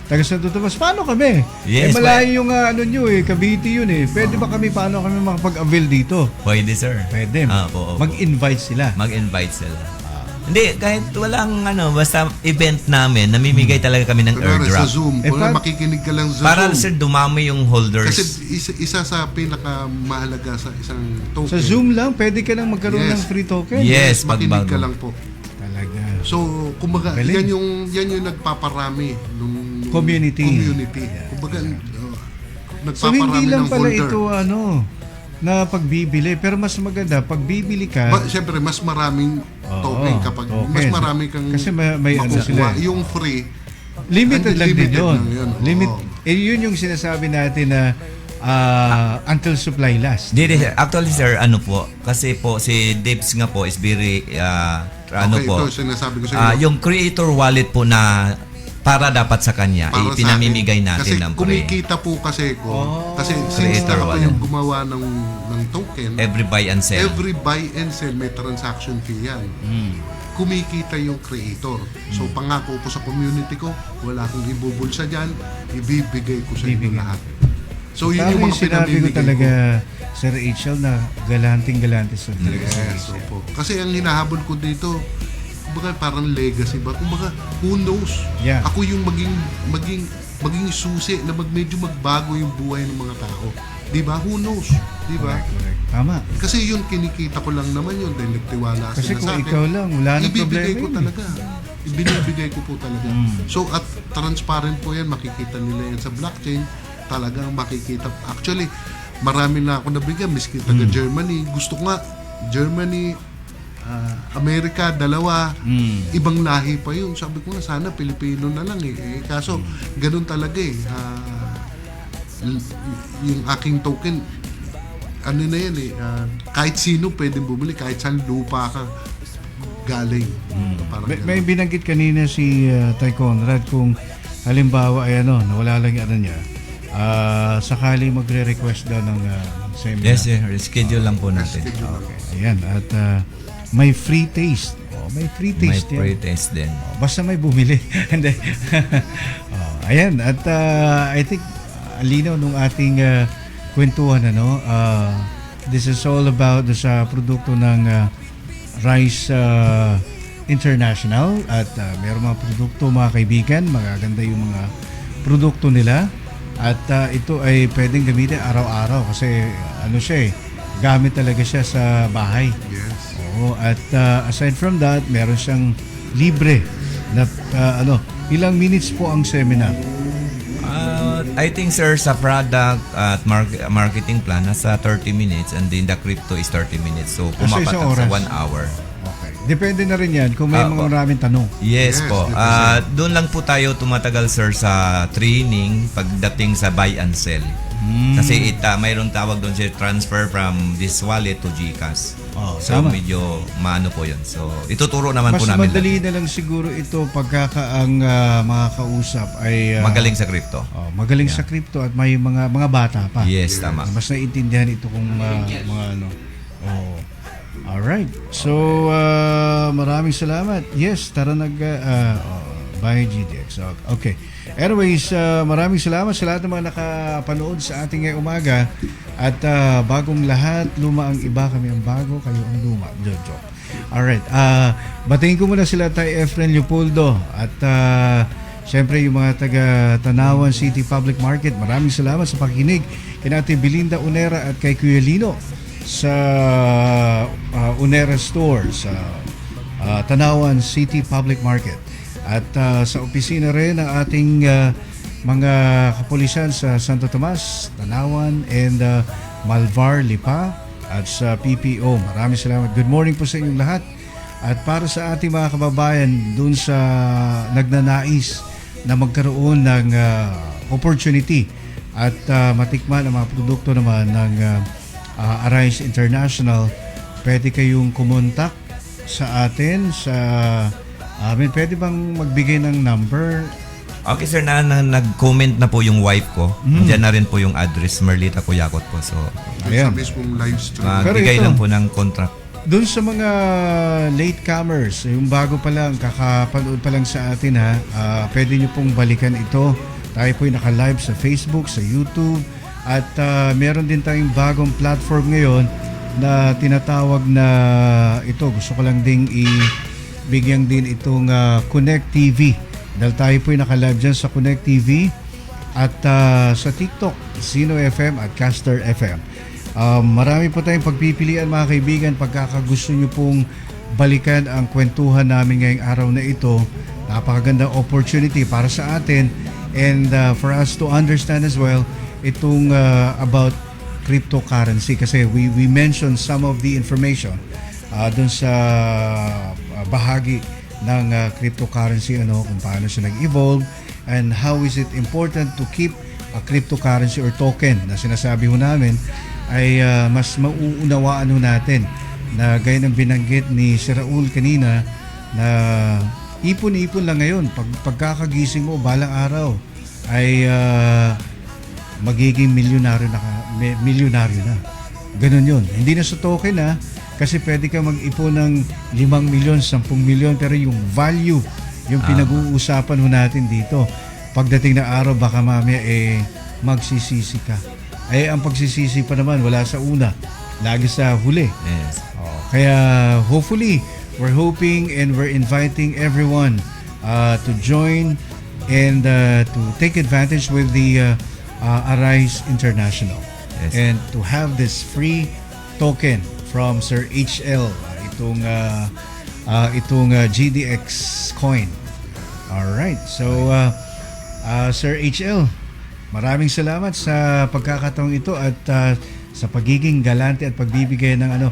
Speaker 1: taga Santo Tomas, paano kami?
Speaker 3: Yes,
Speaker 1: malayo yung nyo Cavite yun Pwede ba paano kami makapag-avail dito?
Speaker 3: Pwede, sir.
Speaker 1: Pwede.
Speaker 3: Po.
Speaker 1: Mag-invite sila.
Speaker 3: Mag-invite sila. Hindi, kahit walang basta event namin, namimigay talaga kami ng
Speaker 2: Kunwari sa
Speaker 3: airdrop.
Speaker 2: Zoom, kung
Speaker 1: pa-
Speaker 2: makikinig ka lang sa
Speaker 3: Para
Speaker 2: Zoom.
Speaker 3: sir, dumami yung holders.
Speaker 2: Kasi isa sa pinakamahalaga sa isang token.
Speaker 1: Sa Zoom lang, pwede ka lang magkaroon
Speaker 2: Yes.
Speaker 1: ng free token.
Speaker 3: Yes,
Speaker 2: makinig ka
Speaker 3: pagbago.
Speaker 2: lang po.
Speaker 1: Talaga.
Speaker 2: So, kumbaga,
Speaker 1: Galing.
Speaker 2: yan yung nagpaparami nung
Speaker 1: Community.
Speaker 2: Kumbaga, nagpaparami
Speaker 1: So hindi lang
Speaker 2: ng
Speaker 1: pala
Speaker 2: holder.
Speaker 1: ito na pagbibili, pero mas maganda pag bibili ka.
Speaker 2: Siyempre, mas maraming token kapag
Speaker 1: token.
Speaker 2: mas marami kang
Speaker 1: Kasi may ano
Speaker 2: makukuha.
Speaker 1: sila.
Speaker 2: Yung free,
Speaker 1: Limited lang din
Speaker 2: Limited
Speaker 1: yun.
Speaker 2: lang yun, oo.
Speaker 1: Yun yung sinasabi natin na until supply last.
Speaker 3: Actually sir, po, kasi po si Debs nga po is very
Speaker 2: okay,
Speaker 3: po.
Speaker 2: ito sinasabi ko sa inyo.
Speaker 3: Yung creator wallet po na para dapat sa kanya,
Speaker 2: Para sa
Speaker 3: pinamimigay
Speaker 2: akin.
Speaker 3: natin
Speaker 2: kasi
Speaker 3: ng free.
Speaker 2: kumikita po kasi ko. Kasi since
Speaker 3: Creator
Speaker 2: ako
Speaker 3: wallet.
Speaker 2: yung gumawa ng token,
Speaker 3: Every buy and sell.
Speaker 2: every buy and sell may transaction fee yan. Kumikita yung creator. So pangako ko sa community ko, wala akong ibubulsa dyan, ibibigay ko sa inyo
Speaker 1: Ibibigay.
Speaker 2: lahat. So yun
Speaker 1: Tama
Speaker 2: yung mga
Speaker 1: sinabi ko
Speaker 2: pinamimigay
Speaker 1: talaga, Sir Rachel, na galanting-galante sa talaga.
Speaker 2: Yes, opo. Kasi ang hinahabol ko dito, kumbaga parang legacy ba? Kumbaga, who knows?
Speaker 1: Yeah.
Speaker 2: Ako yung maging susi na medyo magbago yung buhay ng mga tao. Di ba? Who knows? Di ba?
Speaker 1: Correct. Tama.
Speaker 2: Kasi yun, kinikita ko lang naman yun dahil nagtiwala
Speaker 1: Kasi
Speaker 2: sila
Speaker 1: kung
Speaker 2: sa akin.
Speaker 1: ikaw lang, wala nang problema
Speaker 2: Ibibigay ko
Speaker 1: yun.
Speaker 2: talaga. Ibinibigay ko po talaga. So, at transparent po yan. Makikita nila yan sa blockchain. Talagang makikita. Actually, marami na ako nabigyan. Miski taga Germany. Gusto ko nga, Germany, Amerika, dalawa. Ibang lahi pa yun. Sabi ko nga, sana Pilipino na lang eh. Kaso, ganun talaga eh. Yung aking token, ano na yan eh, kahit sino pwedeng bumili, kahit saan lupa ka galing. Parang
Speaker 1: May binanggit kanina si Tay Conrad kung halimbawa ay nawala lang yung niya. Sakali magre-request daw ng seminar.
Speaker 3: Yes sir, schedule lang po natin.
Speaker 1: Okay. Ayan. At may free taste. May free
Speaker 3: May
Speaker 1: taste yan.
Speaker 3: pre-test din.
Speaker 1: Basta may bumili. Hindi. Ayan. At I think linaw nung ating kwentuhan, this is all about sa produkto ng Rice International. At meron mga produkto, mga kaibigan, magaganda yung mga produkto nila. At ito ay pwedeng gamitin araw-araw kasi siya gamit talaga siya sa bahay.
Speaker 2: Yes.
Speaker 1: Oo, at aside from that, meron siyang libre na ilang minutes po ang seminar.
Speaker 3: I think sir, sa product at marketing plan, nasa 30 minutes and then the crypto is 30 minutes. So,
Speaker 1: Sa isang
Speaker 3: pumapatak
Speaker 1: oras?
Speaker 3: sa 1 hour.
Speaker 1: Okay. Depende na rin yan kung may mga
Speaker 3: Opo.
Speaker 1: maraming tanong.
Speaker 3: Yes,
Speaker 2: Yes,
Speaker 3: po.
Speaker 2: depende.
Speaker 3: Doon lang po tayo tumatagal sir sa training pagdating sa buy and sell. Kasi mayroong tawag doon siya, transfer from this wallet to GCash.
Speaker 1: Oh,
Speaker 3: So
Speaker 1: tama.
Speaker 3: medyo maano po yun. So ituturo naman
Speaker 1: Mas
Speaker 3: po namin.
Speaker 1: madali na lang siguro ito pagka ang mga kausap ay
Speaker 3: Magaling sa crypto.
Speaker 1: magaling sa crypto at may mga bata pa.
Speaker 3: Yes, tama.
Speaker 1: Mas naiintindihan ito kung mga Oh. Alright. So, maraming salamat. Yes, tara by GDX. Okay. Anyways, maraming salamat sa lahat ng mga nakapanood sa ating ngayong umaga. At bagong lahat, luma ang iba, kami ang bago, kayo ang luma. Joke. Alright. Batingin ko muna sila Tay Efren Leopoldo at syempre yung mga taga Tanawan City Public Market. Maraming salamat sa pakikinig. Kina Ate Belinda Unera at kay Kuya Lino sa Unera Store sa Tanawan City Public Market. At sa opisina rin ng ating mga kapulisan sa Santo Tomas, Tanawan, and Malvar, Lipa, at sa PPO. Maraming salamat. Good morning po sa inyong lahat. At para sa ating mga kababayan dun sa nagnanais na magkaroon ng opportunity at matikman ang mga produkto naman ng Arise International, pwede kayong kumontak sa atin sa pwede bang magbigay ng number?
Speaker 3: Okay sir, nag-comment na po yung wife ko. Diyan na rin po yung address, Merlita Kuyakot po. So,
Speaker 1: Ayan.
Speaker 2: Sa mismong live stream.
Speaker 1: Pero
Speaker 3: magbigay
Speaker 1: ito,
Speaker 3: lang po ng contract.
Speaker 1: Doon sa mga latecomers, yung bago pa lang, kakapanood pa lang sa atin pwede nyo pong balikan ito. Tayo po yung naka-live sa Facebook, sa YouTube, at meron din tayong bagong platform ngayon na tinatawag na ito. Gusto ko lang ding bigyan din itong Connect TV. Dahil tayo po naka-live dyan sa Connect TV at sa TikTok, Sino FM at Caster FM. Marami po tayong pagpipilian mga kaibigan pagkakagusto nyo pong balikan ang kwentuhan namin ngayong araw na ito. Napakagandang opportunity para sa atin and for us to understand as well itong about cryptocurrency kasi we mentioned some of the information dun sa bahagi ng cryptocurrency, kung paano siya nag-evolve and how is it important to keep a cryptocurrency or token na sinasabi ho namin ay mas mauunawaan ho natin na gaya ng binanggit ni Sir Raul kanina na ipon-ipon lang ngayon. Pagkakagising mo balang araw ay magiging milyonaryo na. Ganun yun. Hindi na sa token kasi pwede ka mag-ipon ng 5 milyon, 10 milyon pero yung value, yung pinag-uusapan ho natin dito. Pagdating na araw baka mamaya magsisisi ka. Ang pagsisisi pa naman wala sa una, lagi sa huli.
Speaker 3: Yes.
Speaker 1: Kaya hopefully, we're hoping and we're inviting everyone to join and to take advantage with the Arise International.
Speaker 3: Yes.
Speaker 1: And to have this free token from Sir HL, itong GDX coin. Alright, so Sir HL, maraming salamat sa pagkakataong ito at sa pagiging galante at pagbibigay ng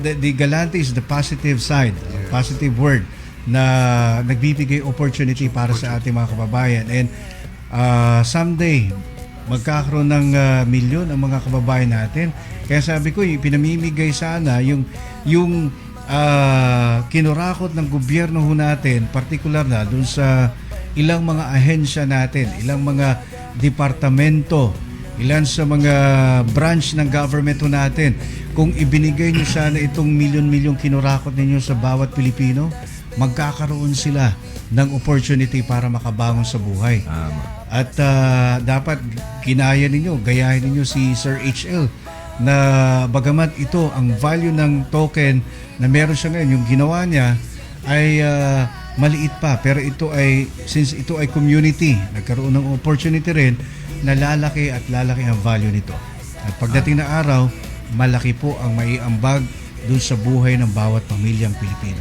Speaker 1: the galante is the positive side, positive word na nagbibigay opportunity para sa ating mga kababayan and someday magkakaroon ng milyon ang mga kababayan natin. Kaya sabi ko, pinamimigay sana yung kinurakot ng gobyerno ho natin, particular na dun sa ilang mga ahensya natin, ilang mga departamento, ilan sa mga branch ng government ho natin. Kung ibinigay nyo sana itong milyon-milyong kinurakot ninyo sa bawat Pilipino, magkakaroon sila ng opportunity para makabangon sa buhay. At dapat kinaya ninyo, gayahin ninyo si Sir HL na bagamat ito ang value ng token na meron siya ngayon, yung ginawa niya ay maliit pa pero ito ay, since ito ay community, nagkaroon ng opportunity rin na lalaki at lalaki ang value nito. At pagdating na araw, malaki po ang maiambag dun sa buhay ng bawat pamilyang Pilipino.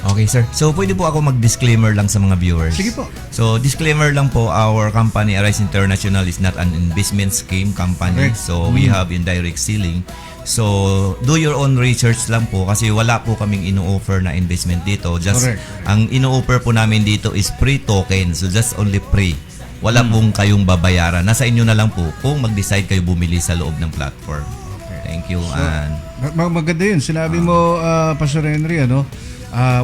Speaker 3: Okay, sir. So, pwede po ako mag-disclaimer lang sa mga viewers.
Speaker 1: Sige po.
Speaker 3: So, disclaimer lang po, our company, Arise International, is not an investment scheme company.
Speaker 1: Correct.
Speaker 3: So, we have indirect selling. So, do your own research lang po kasi wala po kaming ino-offer na investment dito. Just,
Speaker 1: Correct.
Speaker 3: ang ino-offer po namin dito is free token. So, just only free. Wala pong kayong babayaran. Nasa inyo na lang po kung mag-decide kayo bumili sa loob ng platform.
Speaker 1: Okay.
Speaker 3: Thank you.
Speaker 1: So,
Speaker 3: And
Speaker 1: maganda yun. Sinabi mo, Pastor Henry,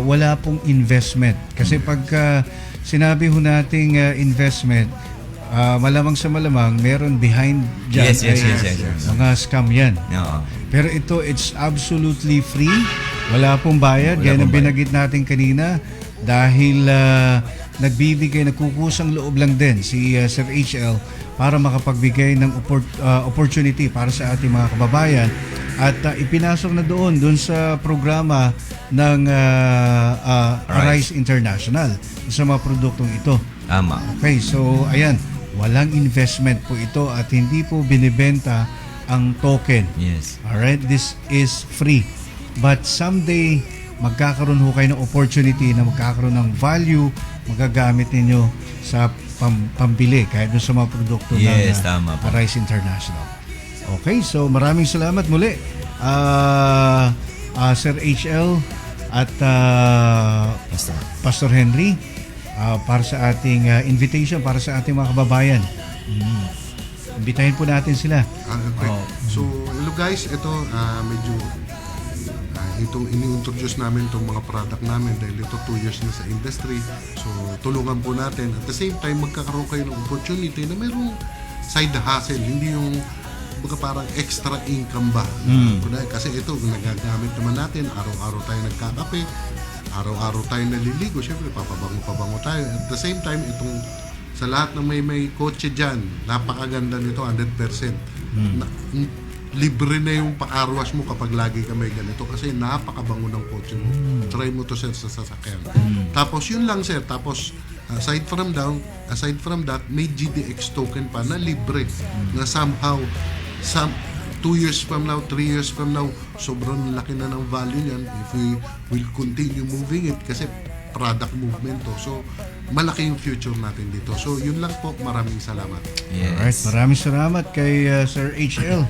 Speaker 1: wala pong investment. Kasi pagka sinabi ho nating investment, malamang sa malamang, meron behind dyan.
Speaker 3: Yes.
Speaker 1: Mga scam yan.
Speaker 3: Oo.
Speaker 1: Pero ito, it's absolutely free. Wala pong bayad.
Speaker 3: Wala
Speaker 1: Yan ang
Speaker 3: pong bayad.
Speaker 1: binagit natin kanina. Dahil nagkukusang loob lang din si Sir HL para makapagbigay ng opportunity para sa ating mga kababayan. At ipinasok na doon sa programa ng Arise International sa mga produktong ito.
Speaker 3: Tama.
Speaker 1: Okay, so ayan, walang investment po ito at hindi po binibenta ang token.
Speaker 3: Yes.
Speaker 1: Alright, this is free. But someday, magkakaroon ho kayo ng opportunity na magkakaroon ng value, magagamit ninyo sa pambili kahit doon sa mga produkto
Speaker 3: Yes,
Speaker 1: ng
Speaker 3: tama po.
Speaker 1: Arise International. Okay, so maraming salamat muli Sir HL at Pastor Henry para sa ating invitation para sa ating mga kababayan. Imbitahin po natin sila.
Speaker 2: Okay. So, hello guys, ito medyo itong ini-introduce namin itong mga product namin dahil ito 2 years na sa industry. So, tulungan po natin. At the same time, magkakaroon kayo ng opportunity na mayroong side hustle, hindi yung baka parang extra income ba. Kasi ito, nagagamit naman natin, araw-araw tayo nagkakape, araw-araw tayo naliligo, syempre papabango tayo. At the same time, itong sa lahat ng may kotse dyan, napakaganda nito, 100%. libre na yung pakarwash mo kapag lagi ka may ganito kasi napakabango ng kotse mo. Try mo to sir sa sasakyan. Tapos yun lang sir. Tapos aside from that, may GDX token pa na libre na somehow 2 years from now, 3 years from now, sobrang laki na ng value niyan if we will continue moving it kasi product movement to. So, malaki yung future natin dito. So, yun lang po. Maraming salamat.
Speaker 1: Alright, maraming salamat kay Sir HL.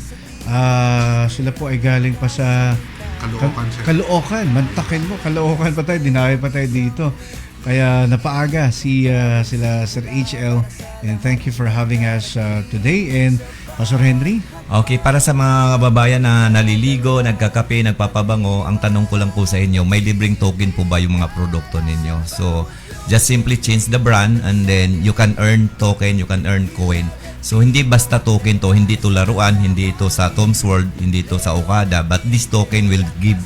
Speaker 1: Sila po ay galing pa sa
Speaker 2: Caloocan, sir.
Speaker 1: Caloocan. Mantakin mo, Caloocan pa tayo, dinawi pa tayo dito. Kaya napaaga sila Sir HL, and thank you for having us today. And Pastor Henry?
Speaker 3: Okay, para sa mga kababayan na naliligo, nagkakape, nagpapabango, ang tanong ko lang po sa inyo, may libreng token po ba yung mga produkto ninyo? So, just simply change the brand and then you can earn token, you can earn coin. So, hindi basta token to, hindi to laruan, hindi ito sa Tom's World, hindi ito sa Okada, but this token will give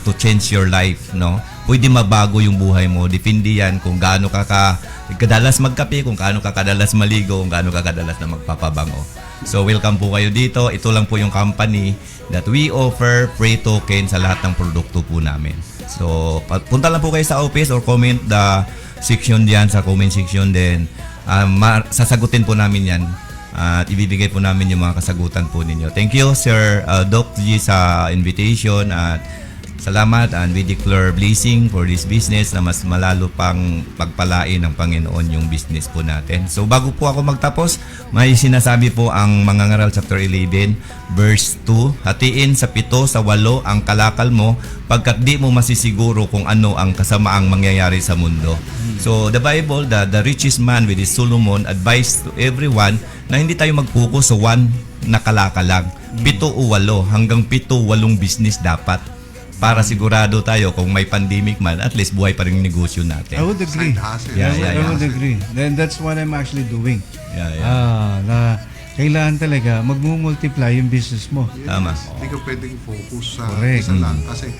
Speaker 3: to change your life, no? Pwede mabago yung buhay mo. Depende yan kung gaano ka kadalas magkape, kung gaano ka kadalas maligo, kung gaano ka kadalas na magpapabango. So, welcome po kayo dito. Ito lang po yung company that we offer free token sa lahat ng produkto po namin. So, punta lang po kayo sa office or comment the section diyan sa comment section din. Sasagutin po namin yan at ibibigay po namin yung mga kasagutan po ninyo. Thank you, Sir Doc G, sa invitation at salamat, and we declare blessing for this business na mas malalo pang pagpalain ng Panginoon yung business po natin. So bago po ako magtapos, may sinasabi po ang Mangangaral chapter 11 verse 2, hatiin sa 7 sa 8 ang kalakal mo pagkat di mo masisiguro kung ano ang kasamaang mangyayari sa mundo. So the Bible, the richest man with his Solomon advised to everyone na hindi tayo mag-focus sa one na kalakal lang. 7 o 8 hanggang 7-8 business dapat. Para sigurado tayo kung may pandemic man, at least buhay pa rin yung negosyo natin.
Speaker 1: I would agree.
Speaker 2: Side hustle.
Speaker 3: Yeah,
Speaker 1: I would agree. Then that's what I'm actually doing.
Speaker 3: Yeah.
Speaker 1: Na kailangan talaga magmumultiply yung business mo.
Speaker 2: Yes.
Speaker 3: Tama.
Speaker 2: Hindi ka pwedeng focus sa
Speaker 1: Correct.
Speaker 2: isa lang kasi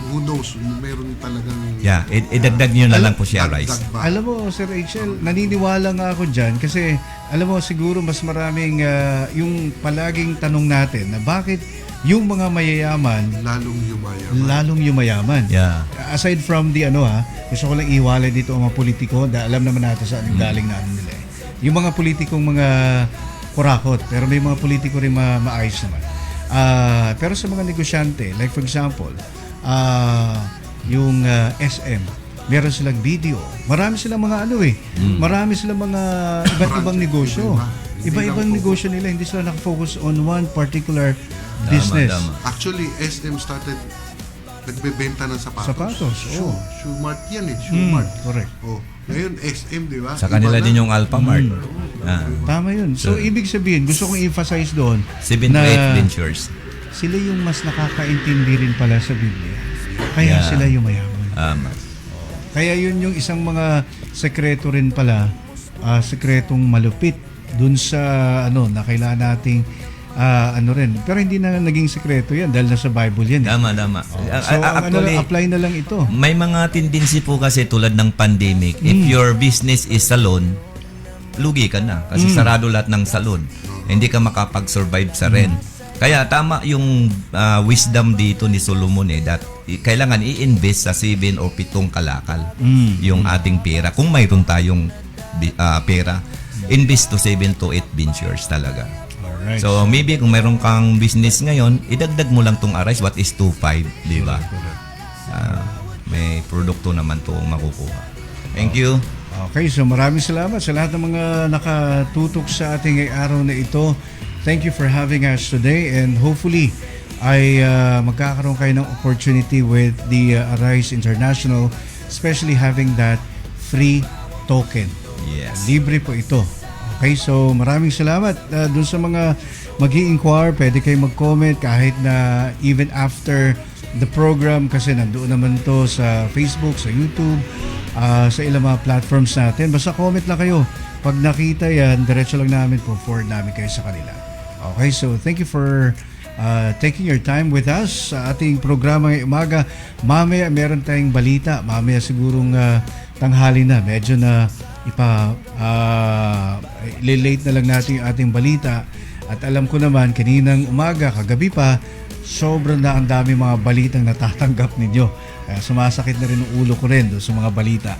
Speaker 2: who knows, meron talagang
Speaker 3: Yeah, idagdag nyo na lang po siya, Rice.
Speaker 2: dagdag ba?
Speaker 1: Alam mo, Sir HL, naniniwala nga ako dyan kasi alam mo, siguro mas maraming yung palaging tanong natin na bakit yung mga mayayaman
Speaker 2: lalong yumayaman.
Speaker 3: Yeah.
Speaker 1: aside from the gusto ko lang iwalay dito ang mga politiko dahil alam naman natin saan yung galing na nila eh. Yung mga politikong mga kurakot, pero may mga politiko rin maayos naman. Pero sa mga negosyante, like for example, yung SM, meron silang video. Marami silang mga marami silang mga iba't ibang negosyo. Iba-ibang negosyo nila, hindi sila nakafocus on one particular business.
Speaker 3: Tama.
Speaker 2: Actually, SM started nagbebenta ng sapatos. Shoe Mart yan eh. Shoe Mart.
Speaker 1: Correct.
Speaker 2: Oh, ngayon SM, di ba?
Speaker 3: Sa kanila
Speaker 2: Iba
Speaker 3: din
Speaker 2: na.
Speaker 3: yung Alphamart.
Speaker 1: Tama yun. So, ibig sabihin, gusto kong emphasize doon
Speaker 3: 7 to 8 ventures.
Speaker 1: sila yung mas nakakaintindi rin pala sa Biblia. Kaya
Speaker 3: Yeah.
Speaker 1: sila yung mayaman. Kaya yun yung isang mga sekreto rin pala, sekretong malupit dun sa na kailangan nating rin. Pero hindi na naging sekreto yan dahil nasa Bible yan.
Speaker 3: Tama.
Speaker 1: So,
Speaker 3: Actually,
Speaker 1: apply na lang ito.
Speaker 3: may mga tendency po kasi tulad ng pandemic. If your business is salon, lugi ka na. Kasi sarado lahat ng salon. Hindi ka makapag-survive sa rent. Kaya tama yung wisdom dito ni Solomon that kailangan i-invest sa 7 o 7 kalakal yung ating pera. Kung mayroon tayong pera, invest to 7 to 8 ventures talaga.
Speaker 1: Alright.
Speaker 3: So maybe kung mayroon kang business ngayon, idagdag mo lang tong Arise. What is 2.5, di ba? May produkto naman to makukuha. Thank you.
Speaker 1: Okay, so maraming salamat sa lahat ng mga nakatutok sa ating araw na ito. Thank you for having us today, and hopefully ay magkakaroon kayo ng opportunity with the Arise International, especially having that free token.
Speaker 3: Yes.
Speaker 1: Libre po ito. Okay, so maraming salamat. Doon sa mga mag-i-inquire, pwede kayo mag-comment kahit na even after the program kasi nandoon naman to sa Facebook, sa YouTube, sa ilang mga platforms natin. Basta comment lang kayo. Pag nakita yan, diretso lang namin po forward namin kayo sa kanila. Okay, so thank you for taking your time with us sa ating programa ngayong umaga. Mamaya meron tayong balita. Mamaya sigurong tanghali na. Medyo na late na lang natin yung ating balita. At alam ko naman, kaninang umaga, kagabi pa, sobrang na ang dami mga balitang natatanggap ninyo. Kaya sumasakit na rin ang ulo ko rin doon sa mga balita.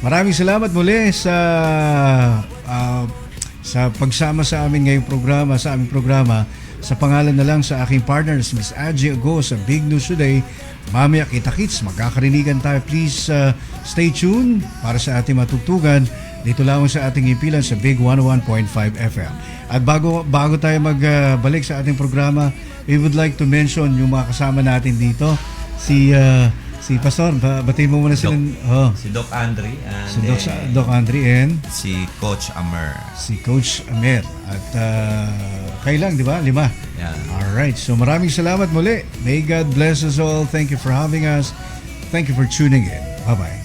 Speaker 1: Maraming salamat muli sa pagsama sa amin ngayong programa, sa aming programa. Sa pangalan na lang sa aking partners, Miss Angie Ago sa Big News Today. Mamaya kita-kits, magkakarinigan tayo. Please stay tuned para sa ating matugtugan dito lamang sa ating impilan sa Big 101.5 FM. At bago tayo magbalik sa ating programa, we would like to mention yung mga kasama natin dito. Si Pastor, batiin mo muna sila.
Speaker 3: Si Doc Andre and
Speaker 1: Si Doc Andre and
Speaker 3: si Coach Amer.
Speaker 1: si Coach Amer. At kailang, di ba? 5.
Speaker 3: Yeah.
Speaker 1: Alright, so maraming salamat muli. May God bless us all. Thank you for having us. Thank you for tuning in. Bye-bye.